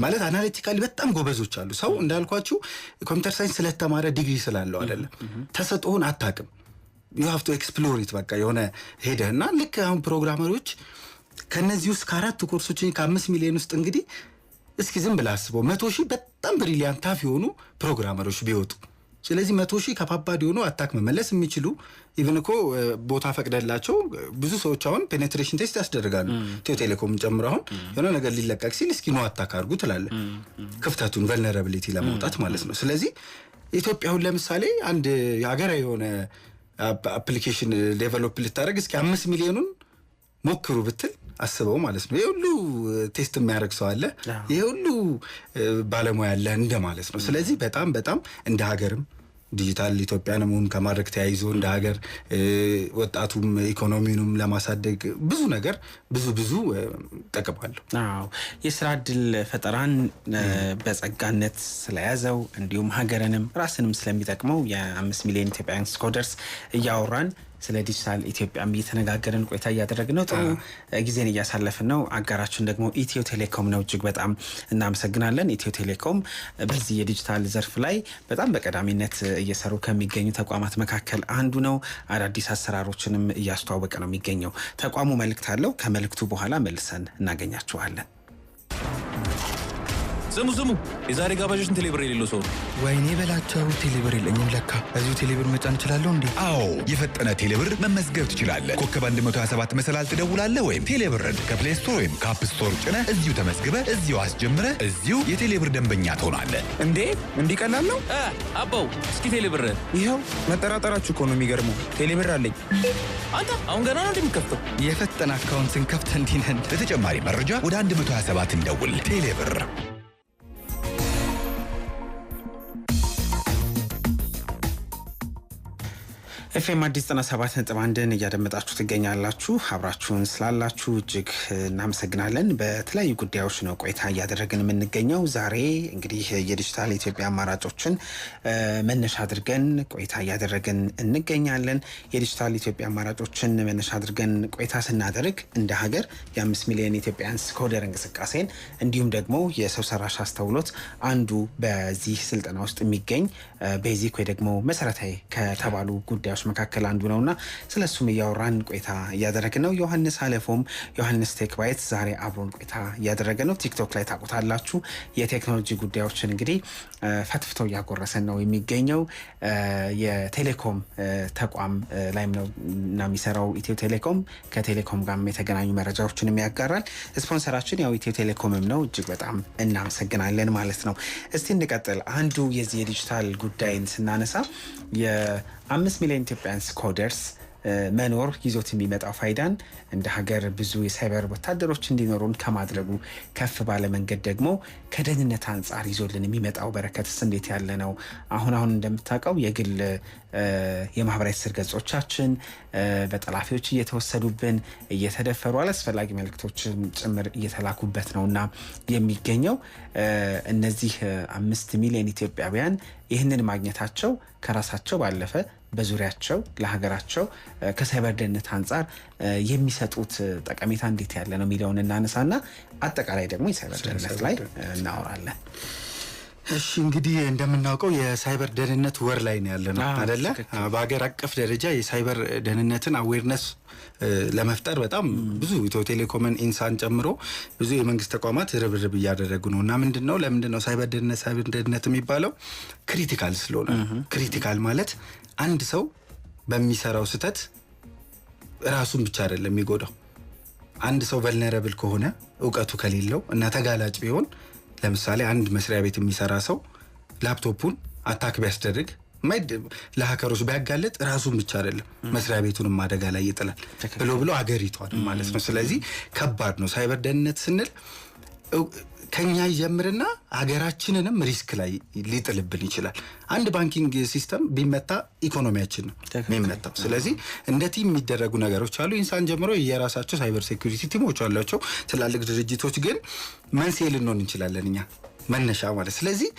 Speaker 2: ማለት አናሊቲካሊ በጣም ጎበዞች አሉ። ሰው እንዳልኳችሁ ኮምፒውተር ሳይንስ ስለተማረ ዲግሪ ስላለው አይደለም፣ ተሰጥኦን አታውቅም። ዩ ሃቭ ቱ ኤክስፕሎር ኢት በቃ የሆነ ሄደህና ልክ አሁን ፕሮግራመሮች ከነዚህ ውስጥ ከአራት ኮርሶች ከ5 ሚሊዮን ውስጥ እንግዲህ እስኪ ዝም ብለህ አስበው 100,000 በጣም ብሪሊያንት ታፍ የሆኑ ፕሮግራመሮች ቢወጡ ስለዚህ 100,000 ከፓባድ ሆኖ አታክ መመለስ የሚችሉ ኢቭን እኮ ቦታ ፈቅደላቸው ብዙ ሰዎች አሁን ፔኔትሬሽን ቴስት ያስደርጋሉ። ኢትዮ ቴሌኮም ጨምሮ አሁን የሆነ ነገር ሊለቀቅ ሲል እስኪ ነው አታክ አድርጉ ትላለህ፣ ክፍተቱን ቨልነራቢሊቲ ለማውጣት ማለት ነው። ስለዚህ ኢትዮጵያውን ለምሳሌ አንድ ሀገራዊ የሆነ አፕሊኬሽን ዴቨሎፕ ልታደርግ እስኪ 5 ሚሊዮኑን ሞክሩ ብትል አስበው ማለት ነው። ይሄ ሁሉ ቴስት የሚያደርግ ሰው አለ፣ ይሄ ሁሉ ባለሙያ አለ እንደማለት ነው። ስለዚህ በጣም እንደ ሀገርም ዲጂታል ኢትዮጵያን መሆን ከማድረግ ተያይዞ እንደ ሀገር ወጣቱም ኢኮኖሚውንም ለማሳደግ ብዙ ነገር ብዙ ጠቅማለሁ።
Speaker 1: አዎ የስራ እድል ፈጠራን በጸጋነት ስለያዘው እንዲሁም ሀገርንም ራስንም ስለሚጠቅመው የ5 ሚሊዮን ኢትዮጵያውያን ኮደርስ እያወራን ስለ ዲጂታል ኢትዮጵያም እየተነጋገርን ቆይታ እያደረግን ነው። ጥሩ ጊዜን እያሳለፍን ነው። አጋራችን ደግሞ ኢትዮ ቴሌኮም ነው። እጅግ በጣም እናመሰግናለን። ኢትዮ ቴሌኮም በዚህ የዲጂታል ዘርፍ ላይ በጣም በቀዳሚነት እየሰሩ ከሚገኙ ተቋማት መካከል አንዱ ነው። አዳዲስ አሰራሮችንም እያስተዋወቀ ነው የሚገኘው። ተቋሙ መልእክት አለው። ከመልእክቱ በኋላ መልሰን እናገኛችኋለን።
Speaker 3: ስሙ የዛሬ ጋባዦችን ቴሌብር የሌለው ሰው ነው።
Speaker 4: ወይኔ በላቸው ቴሌብር የለኝም ለካ። እዚሁ ቴሌብር መጫን እችላለሁ እንዴ?
Speaker 5: አዎ የፈጠነ ቴሌብር መመዝገብ ትችላለህ። ኮከብ 127 መሰላል ትደውላለህ ወይም ቴሌብርን ከፕሌይ ስቶር ወይም ከአፕ ስቶር ጭነህ እዚሁ ተመዝግበህ እዚሁ አስጀምረህ እዚሁ የቴሌብር ደንበኛ ትሆናለህ።
Speaker 4: እንዴ እንዲቀላል ነው
Speaker 3: አባው እስኪ ቴሌብር
Speaker 4: ይኸው። መጠራጠራችሁ እኮ ነው የሚገርመው። ቴሌብር አለኝ።
Speaker 3: አንተ አሁን ገና ነው እንደሚከፍተው።
Speaker 4: የፈጠነ አካውንት ስንከፍት እንዲህ ነን።
Speaker 5: ለተጨማሪ መረጃ ወደ 127 እንደውል። ቴሌብር
Speaker 1: ኤፍኤም አዲስ 97.1 እያደመጣችሁ ትገኛላችሁ። አብራችሁን ስላላችሁ እጅግ እናመሰግናለን። በተለያዩ ጉዳዮች ነው ቆይታ እያደረግን የምንገኘው። ዛሬ እንግዲህ የዲጂታል ኢትዮጵያ አማራጮችን መነሻ አድርገን ቆይታ እያደረግን እንገኛለን። የዲጂታል ኢትዮጵያ አማራጮችን መነሻ አድርገን ቆይታ ስናደርግ እንደ ሀገር የ5 ሚሊዮን ኢትዮጵያውያን ኮደር እንቅስቃሴን እንዲሁም ደግሞ የሰው ሰራሽ አስተውሎት አንዱ በዚህ ስልጠና ውስጥ የሚገኝ ቤዚክ ወይ ደግሞ መሰረታዊ ከተባሉ ጉዳዮች መካከል አንዱ ነውና ስለሱም እያወራን ቆይታ እያደረግን ነው። ዮሐንስ አለፎም ዮሐንስ ቴክ ባይት ዛሬ አብሮን ቆይታ እያደረገ ነው። ቲክቶክ ላይ ታውቁታላችሁ። የቴክኖሎጂ ጉዳዮችን እንግዲህ ፈትፍቶ እያጎረሰን ነው የሚገኘው። የቴሌኮም ተቋም ላይም ነው እና የሚሰራው ኢትዮ ቴሌኮም። ከቴሌኮም ጋር የተገናኙ መረጃዎችን ያጋራል። ስፖንሰራችን ያው ኢትዮ ቴሌኮምም ነው። እጅግ በጣም እናመሰግናለን ማለት ነው። እስቲ እንቀጥል። አንዱ የዚህ የዲጂታል ጉዳይን ስናነሳ የ5 ሚሊዮን ኢትዮጵያውያን ኮደርስ መኖር ይዞት የሚመጣው ፋይዳን እንደ ሀገር ብዙ የሳይበር ወታደሮች እንዲኖሩን ከማድረጉ ከፍ ባለ መንገድ ደግሞ ከደህንነት አንጻር ይዞልን የሚመጣው በረከትስ እንዴት ያለ ነው? አሁን እንደምታውቀው የግል የማህበራዊ ትስስር ገጾቻችን በጠላፊዎች እየተወሰዱብን እየተደፈሩ አላስፈላጊ መልእክቶችን ጭምር እየተላኩበት ነውና የሚገኘው እነዚህ 5 ሚሊዮን ኢትዮጵያውያን ይህንን ማግኘታቸው ከራሳቸው ባለፈ በዙሪያቸው ለሀገራቸው ከሳይበር ደህንነት አንጻር የሚሰጡት ጠቀሜታ እንዴት ያለ ነው የሚለውን እናነሳና አጠቃላይ ደግሞ የሳይበር ደህንነት ላይ እናወራለን።
Speaker 2: እሺ እንግዲህ እንደምናውቀው የሳይበር ደህንነት ወር ላይ ነው ያለነው አይደለ? በአገር አቀፍ ደረጃ የሳይበር ደህንነትን አዌርነስ ለመፍጠር በጣም ብዙ ኢትዮ ቴሌኮምን ኢንሳን ጨምሮ ብዙ የመንግስት ተቋማት ርብርብ እያደረጉ ነው። እና ለምንድነው ሳይበር ደህንነት የሚባለው? ክሪቲካል ስለሆነ። ክሪቲካል ማለት አንድ ሰው በሚሰራው ስህተት ራሱን ብቻ አይደለም የሚጎዳው። አንድ ሰው ቨልነረብል ከሆነ እውቀቱ ከሌለው እና ተጋላጭ ቢሆን ለምሳሌ አንድ መስሪያ ቤት የሚሰራ ሰው ላፕቶፑን አታክ ቢያስደርግ ለሀከሮች ቢያጋለጥ ራሱን ብቻ አይደለም መስሪያ ቤቱንም አደጋ ላይ ይጥላል ብሎ አገሪቷን ማለት ነው። ስለዚህ ከባድ ነው ሳይበር ደህንነት ስንል ከኛ ይጀምርና ሀገራችንንም ሪስክ ላይ ሊጥልብን ይችላል። አንድ ባንኪንግ ሲስተም ቢመታ ኢኮኖሚያችን ነው የሚመታው። ስለዚህ እንደ ቲም የሚደረጉ ነገሮች አሉ። ኢንሳን ጀምሮ የራሳቸው ሳይበር ሴኩሪቲ ቲሞች አሏቸው። ትላልቅ ድርጅቶች ግን መንስኤ ልንሆን እንችላለን እኛ መነሻ ማለት። ስለዚህ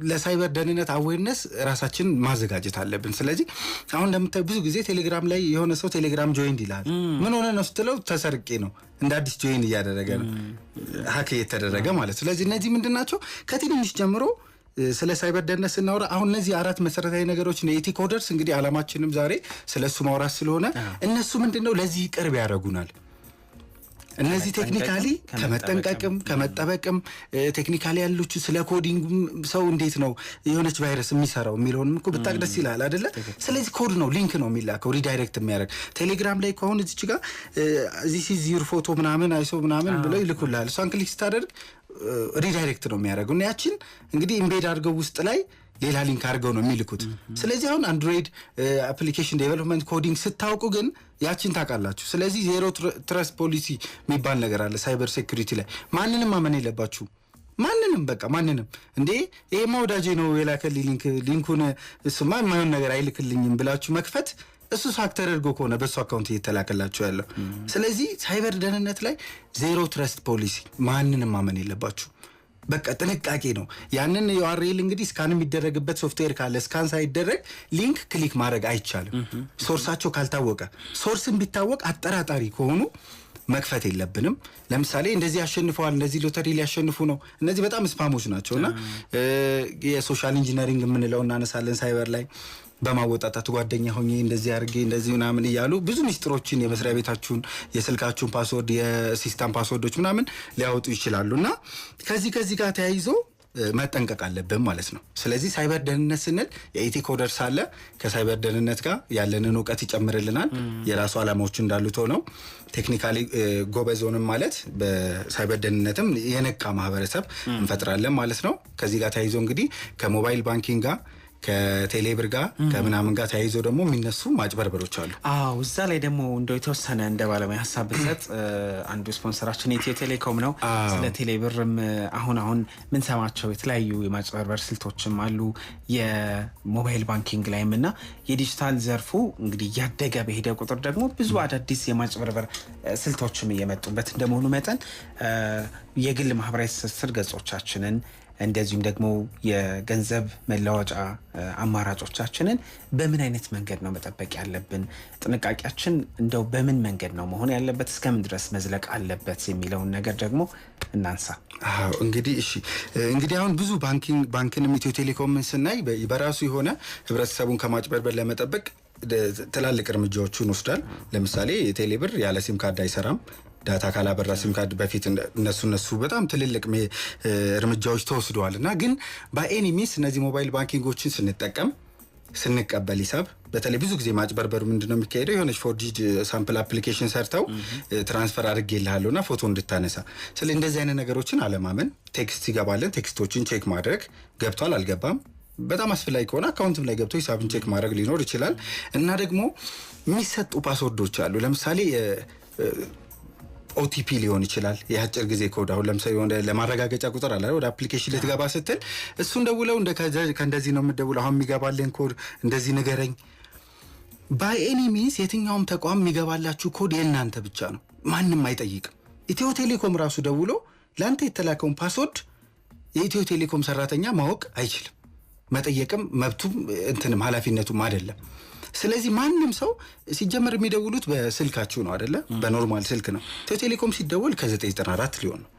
Speaker 2: ለሳይበር ደህንነት አዌርነስ ራሳችን ማዘጋጀት አለብን። ስለዚህ አሁን እንደምታዩ ብዙ ጊዜ ቴሌግራም ላይ የሆነ ሰው ቴሌግራም ጆይን ይላል። ምን ሆነ ነው ስትለው ተሰርቄ ነው እንደ አዲስ ጆይን እያደረገ ነው ሀክ እየተደረገ ማለት። ስለዚህ እነዚህ ምንድናቸው? ከትንሽ ጀምሮ ስለ ሳይበር ደህንነት ስናወራ አሁን እነዚህ 4 መሰረታዊ ነገሮች ነው። የኢቲ ኮደርስ እንግዲህ አላማችንም ዛሬ ስለሱ ማውራት ስለሆነ እነሱ ምንድነው ለዚህ ቅርብ ያደርጉናል። እነዚህ ቴክኒካሊ ከመጠንቀቅም ከመጠበቅም ቴክኒካሊ ያሉት ስለ ኮዲንግም ሰው እንዴት ነው የሆነች ቫይረስ የሚሰራው የሚለውንም እኮ ብታቅ ደስ ይላል አይደለ? ስለዚህ ኮድ ነው ሊንክ ነው የሚላከው ሪዳይሬክት የሚያደርግ ቴሌግራም ላይ ከሆነ እዚች ጋር this is your ፎቶ ምናምን አይሶ ምናምን ብለው ይልኩልሃል። እሷን ክሊክ ስታደርግ ሪዳይሬክት ነው የሚያደርገው። እና ያችን እንግዲህ ኢምቤድ አድርገው ውስጥ ላይ ሌላ ሊንክ አድርገው ነው የሚልኩት። ስለዚህ አሁን አንድሮይድ አፕሊኬሽን ዴቨሎፕመንት ኮዲንግ ስታውቁ ግን ያችን ታውቃላችሁ። ስለዚህ ዜሮ ትረስት ፖሊሲ የሚባል ነገር አለ ሳይበር ሴኩሪቲ ላይ። ማንንም ማመን የለባችሁ ማንንም በቃ ማንንም እንዴ ይሄማ ወዳጄ ነው የላከልኝ ሊንኩን እሱማ የማይሆን ነገር አይልክልኝም ብላችሁ መክፈት እሱ ሳክ ተደርጎ ከሆነ በሱ አካውንት እየተላከላችሁ ያለው። ስለዚህ ሳይበር ደህንነት ላይ ዜሮ ትረስት ፖሊሲ ማንንም ማመን የለባችሁ። በቃ ጥንቃቄ ነው። ያንን ዩአርኤል እንግዲህ ስካን የሚደረግበት ሶፍትዌር ካለ ስካን ሳይደረግ ሊንክ ክሊክ ማድረግ አይቻልም። ሶርሳቸው ካልታወቀ፣ ሶርስን ቢታወቅ አጠራጣሪ ከሆኑ መክፈት የለብንም። ለምሳሌ እንደዚህ ያሸንፈዋል፣ እንደዚህ ሎተሪ ሊያሸንፉ ነው፣ እነዚህ በጣም ስፓሞች ናቸውና የሶሻል ኢንጂነሪንግ የምንለው እናነሳለን ሳይበር ላይ በማወጣጣት ጓደኛ ሆኜ እንደዚህ አድርጌ እንደዚህ ምናምን እያሉ ብዙ ሚስጥሮችን የመስሪያ ቤታችሁን የስልካችሁን ፓስወርድ የሲስተም ፓስወርዶች ምናምን ሊያወጡ ይችላሉና ከዚህ ጋር ተያይዞ መጠንቀቅ አለብን ማለት ነው። ስለዚህ ሳይበር ደህንነት ስንል የኢቲ ኮደርስ አለ ከሳይበር ደህንነት ጋር ያለንን እውቀት ይጨምርልናል። የራሱ ዓላማዎች እንዳሉት ሆነው ቴክኒካሊ ጎበዝ ሆነን ማለት በሳይበር ደህንነትም የነቃ ማህበረሰብ እንፈጥራለን ማለት ነው። ከዚህ ጋር ተያይዞ እንግዲህ ከሞባይል ባንኪንግ ጋር ከቴሌብር ጋር ከምናምን ጋር ተያይዞ ደግሞ የሚነሱ ማጭበርበሮች አሉ።
Speaker 1: እዛ ላይ ደግሞ እንደው የተወሰነ እንደ ባለሙያ ሀሳብ ብሰጥ አንዱ ስፖንሰራችን ኢትዮ ቴሌኮም ነው። ስለ ቴሌብርም አሁን ምን ሰማቸው የተለያዩ የማጭበርበር ስልቶችም አሉ የሞባይል ባንኪንግ ላይም እና የዲጂታል ዘርፉ እንግዲህ ያደገ በሄደ ቁጥር ደግሞ ብዙ አዳዲስ የማጭበርበር ስልቶችም እየመጡበት እንደመሆኑ መጠን የግል ማህበራዊ ትስስር ገጾቻችንን እንደዚሁም ደግሞ የገንዘብ መለዋወጫ አማራጮቻችንን በምን አይነት መንገድ ነው መጠበቅ ያለብን? ጥንቃቄያችን እንደው በምን መንገድ ነው መሆን ያለበት? እስከምን ድረስ መዝለቅ አለበት የሚለውን ነገር ደግሞ እናንሳ።
Speaker 2: እንግዲህ አሁን ብዙ ባንክንም ኢትዮ ቴሌኮምን ስናይ በራሱ የሆነ ህብረተሰቡን ከማጭበርበር ለመጠበቅ ትላልቅ እርምጃዎችን ወስዷል። ለምሳሌ ቴሌብር ያለ ሲም ካርድ አይሰራም። ዳታ ካላበራ ሲም ካርድ በፊት እነሱ በጣም ትልልቅ እርምጃዎች ተወስደዋል። እና ግን በኤኒ ሚንስ እነዚህ ሞባይል ባንኪንጎችን ስንቀበል ሂሳብ በተለይ ብዙ ጊዜ ማጭበርበሩ ምንድነው የሚካሄደው? የሆነች ፎርጂድ ሳምፕል አፕሊኬሽን ሰርተው ትራንስፈር አድርጌልሃለሁና ፎቶ እንድታነሳ። ስለዚህ እንደዚህ አይነት ነገሮችን አለማመን። ቴክስት ይገባልን፣ ቴክስቶችን ቼክ ማድረግ ገብቷል አልገባም። በጣም አስፈላጊ ከሆነ አካውንትም ላይ ገብቶ ሂሳብን ቼክ ማድረግ ሊኖር ይችላል። እና ደግሞ የሚሰጡ ፓስወርዶች አሉ። ለምሳሌ ኦቲፒ ሊሆን ይችላል የአጭር ጊዜ ኮድ። አሁን ለምሳሌ ለማረጋገጫ ቁጥር አለ ወደ አፕሊኬሽን ልትገባ ስትል እሱን ደውለው ከእንደዚህ ነው የምትደውለው አሁን የሚገባልን ኮድ እንደዚህ ንገረኝ። ባይ ኤኒ ሚንስ የትኛውም ተቋም የሚገባላችሁ ኮድ የእናንተ ብቻ ነው፣ ማንም አይጠይቅም። ኢትዮ ቴሌኮም ራሱ ደውሎ ለአንተ የተላከውን ፓስወርድ የኢትዮ ቴሌኮም ሰራተኛ ማወቅ አይችልም፣ መጠየቅም መብቱም እንትንም ኃላፊነቱም አይደለም። ስለዚህ ማንም ሰው ሲጀመር የሚደውሉት በስልካችሁ ነው አይደለ? በኖርማል ስልክ ነው። ኢትዮ ቴሌኮም ሲደወል ከ994 ሊሆን ነው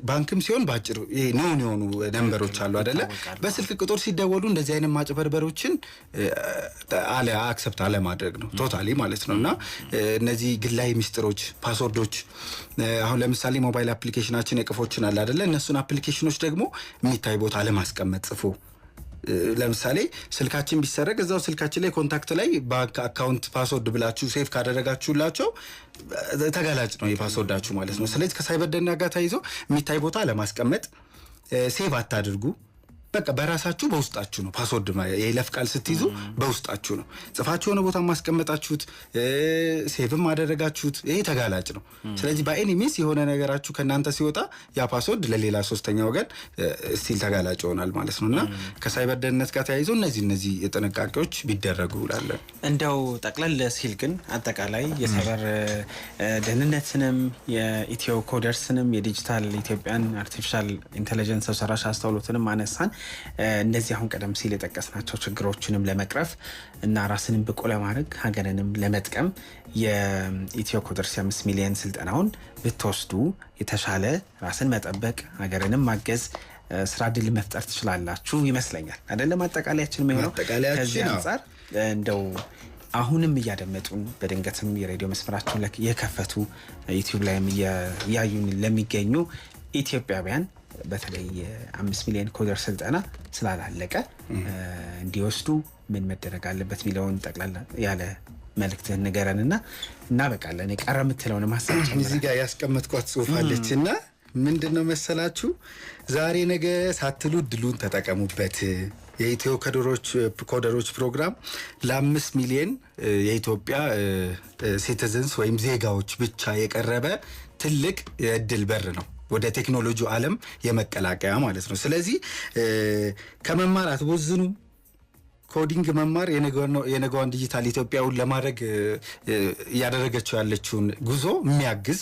Speaker 2: ባንክም ሲሆን ባጭሩ ይሄ ነው ነምበሮች አሉ አይደለ? በስልክ ቁጥር ሲደወሉ እንደዚህ አይነት ማጭበርበሮችን አክሰፕት አለ ማድረግ ነው ቶታሊ ማለት ነውና እነዚህ ግላይ ሚስጥሮች ፓስወርዶች አሁን ለምሳሌ ሞባይል አፕሊኬሽናችን የቅፎችን አለ አይደለ? እነሱን አፕሊኬሽኖች ደግሞ የሚታይ ቦታ ለማስቀመጥ ጽፎ ለምሳሌ ስልካችን ቢሰረቅ እዛው ስልካችን ላይ ኮንታክት ላይ ባንክ አካውንት ፓስወርድ ብላችሁ ሴቭ ካደረጋችሁላቸው ተጋላጭ ነው የፓስወርዳችሁ ማለት ነው። ስለዚህ ከሳይበር ደህንነት ጋር ተያይዞ የሚታይ ቦታ ለማስቀመጥ ሴቭ አታድርጉ። በቃ በራሳችሁ በውስጣችሁ ነው ፓስወርድ የይለፍ ቃል ስትይዙ በውስጣችሁ ነው ጽፋችሁ የሆነ ቦታ ማስቀመጣችሁት ሴቭም አደረጋችሁት ይሄ ተጋላጭ ነው። ስለዚህ በኤኒ ሚንስ የሆነ ነገራችሁ ከናንተ ሲወጣ ያ ፓስወርድ ለሌላ ሶስተኛ ወገን ስቲል ተጋላጭ ይሆናል ማለት ነውና ከሳይበር ደህንነት ጋር ተያይዞ እነዚህ ጥንቃቄዎች ቢደረጉ ይላል።
Speaker 1: እንደው ጠቅለል ሲል ግን አጠቃላይ የሳይበር ደህንነትንም የኢትዮ ኮደርስንም የዲጂታል ኢትዮጵያን አርቲፊሻል ኢንተለጀንስ ሰው ሰራሽ አስተውሎትንም አነሳን። እነዚህ አሁን ቀደም ሲል የጠቀስናቸው ችግሮችንም ለመቅረፍ እና ራስንም ብቁ ለማድረግ ሀገርንም ለመጥቀም የኢትዮ ኮደርስ 5 ሚሊዮን ስልጠናውን ብትወስዱ የተሻለ ራስን መጠበቅ ሀገርንም ማገዝ ስራ ዕድል መፍጠር ትችላላችሁ ይመስለኛል አይደለም? አጠቃላያችን የሚሆነው ከዚህ አንጻር እንደው አሁንም እያደመጡን በድንገትም የሬዲዮ መስመራቸውን የከፈቱ ዩቲዩብ ላይም እያዩን ለሚገኙ ኢትዮጵያውያን በተለይ 5 ሚሊዮን ኮደር ስልጠና ስላላለቀ እንዲወስዱ ምን መደረግ አለበት ሚለውን ጠቅላላ ያለ መልእክትህን ንገረንና እናበቃለን። የቀረ የምትለውን ማሳብ
Speaker 2: እዚህ ጋር ያስቀመጥኳት ጽሁፍ አለችና ምንድነው መሰላችሁ ዛሬ ነገ ሳትሉ ድሉን ተጠቀሙበት። የኢትዮ ኮደሮች ፕሮግራም ለ5 ሚሊዮን የኢትዮጵያ ሲቲዝንስ ወይም ዜጋዎች ብቻ የቀረበ ትልቅ የእድል በር ነው ወደ ቴክኖሎጂው ዓለም የመቀላቀያ ማለት ነው። ስለዚህ ከመማር አትቦዝኑ። ኮዲንግ መማር የነገዋን ዲጂታል ኢትዮጵያውን ለማድረግ እያደረገችው ያለችውን ጉዞ የሚያግዝ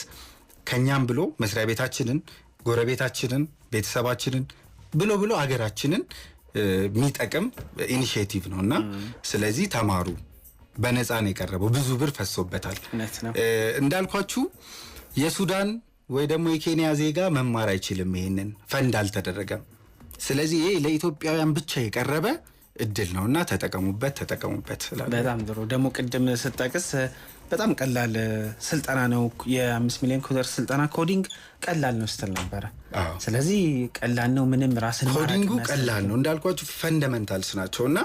Speaker 2: ከኛም ብሎ መስሪያ ቤታችንን፣ ጎረቤታችንን፣ ቤተሰባችንን ብሎ አገራችንን የሚጠቅም ኢኒሺዬቲቭ ነውና ስለዚህ ተማሩ። በነፃ ነው የቀረበው። ብዙ ብር ፈሶበታል። እንዳልኳችሁ የሱዳን ወይ ደግሞ የኬንያ ዜጋ መማር አይችልም። ይሄንን ፈንድ አልተደረገም። ስለዚህ ይሄ ለኢትዮጵያውያን ብቻ የቀረበ እድል ነውና ተጠቀሙበት።
Speaker 1: በጣም ጥሩ። ደግሞ ቅድም ስጠቅስ በጣም ቀላል ስልጠና ነው የ5 ሚሊዮን ኮደር ስልጠና ኮዲንግ ቀላል ነው ስትል ነበረ። ስለዚህ ቀላል ነው ምንም ራስን
Speaker 2: ኮዲንጉ ቀላል ነው እንዳልኳችሁ ፈንዳሜንታልስ ናቸውና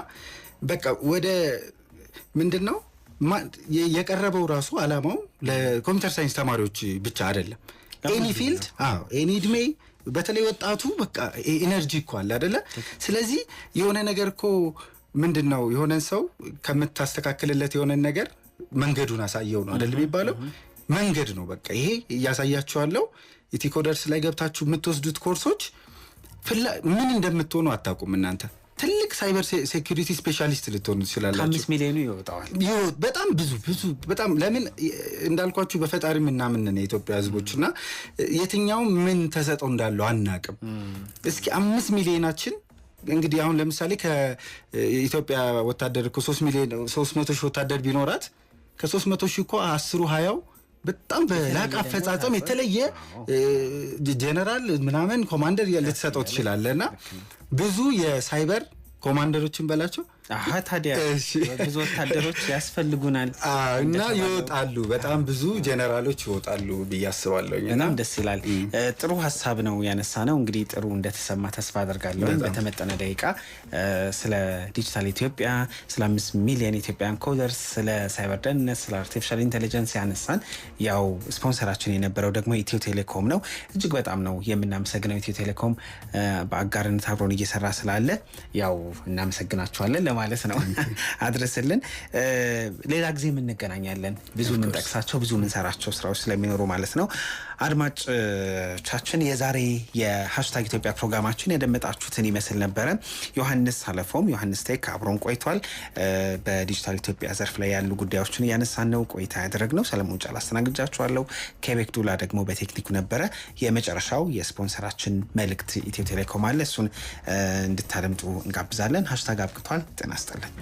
Speaker 2: በቃ ወደ ምንድነው የቀረበው ራሱ አላማው ለኮምፒውተር ሳይንስ ተማሪዎች ብቻ አይደለም። ኤኒ ፊልድ ኤኒ እድሜ በተለይ ወጣቱ በቃ ኤነርጂ እኮ አለ አይደለ? ስለዚህ የሆነ ነገር እኮ ምንድነው የሆነን ሰው ከምታስተካክልለት የሆነን ነገር መንገዱን አሳየው ነው አይደል የሚባለው? መንገድ ነው በቃ ይሄ እያሳያችኋለሁ። ኢትዮ ኮደርስ ላይ ገብታችሁ የምትወስዱት ኮርሶች ምን እንደምትሆኑ አታውቁም እናንተ። ትልቅ ሳይበር ሴኩሪቲ ስፔሻሊስት ልትሆኑ ትችላላችሁ።
Speaker 1: 5 ሚሊዮን ይወጣዋል።
Speaker 2: በጣም ብዙ በጣም ለምን እንዳልኳችሁ በፈጣሪ ምናምን ነው የኢትዮጵያ ህዝቦችና የትኛው ምን ተሰጠው እንዳለው አናቅም። እስኪ 5 ሚሊዮናችን እንግዲህ አሁን ለምሳሌ ከኢትዮጵያ ወታደር እኮ 300 ሺህ ወታደር ቢኖራት ከ300 ሺህ እኮ 10-20 በጣም በላቅ አፈጻጸም የተለየ ጀነራል ምናምን ኮማንደር ልትሰጠው ትችላለና ብዙ የሳይበር ኮማንደሮችን በላቸው
Speaker 1: ታዲያ ብዙ ወታደሮች ያስፈልጉናል
Speaker 2: እና ይወጣሉ። በጣም ብዙ ጀነራሎች ይወጣሉ ብዬ አስባለሁ።
Speaker 1: በጣም ደስ ይላል። ጥሩ ሀሳብ ነው ያነሳነው። እንግዲህ ጥሩ እንደተሰማ ተስፋ አደርጋለሁ። በተመጠነ ደቂቃ ስለ ዲጂታል ኢትዮጵያ፣ ስለ 5 ሚሊዮን ኢትዮጵያን ኮደርስ፣ ስለ ሳይበር ደህንነት፣ ስለ አርቲፊሻል ኢንተለጀንስ ያነሳን። ያው ስፖንሰራችን የነበረው ደግሞ ኢትዮ ቴሌኮም ነው። እጅግ በጣም ነው የምናመሰግነው። ኢትዮ ቴሌኮም በአጋርነት አብሮን እየሰራ ስላለ ያው እናመሰግናቸዋለን ማለት ነው። አድርስልን። ሌላ ጊዜ እንገናኛለን። ብዙ የምንጠቅሳቸው ብዙ የምንሰራቸው ስራዎች ስለሚኖሩ ማለት ነው። አድማጮቻችን የዛሬ የሃሽታግ ኢትዮጵያ ፕሮግራማችን ያደመጣችሁትን ይመስል ነበረ። ዮሐንስ አለፎም ዮሐንስ ቴክ አብሮን ቆይቷል። በዲጂታል ኢትዮጵያ ዘርፍ ላይ ያሉ ጉዳዮችን እያነሳን ነው ቆይታ ያደረግነው። ሰለሞን ጫላ አስተናግጃችኋለሁ። ኬቤክ ዱላ ደግሞ በቴክኒኩ ነበረ። የመጨረሻው የስፖንሰራችን መልእክት ኢትዮ ቴሌኮም አለ። እሱን እንድታደምጡ እንጋብዛለን። ሃሽታግ አብቅቷል። ጤና ይስጥልን።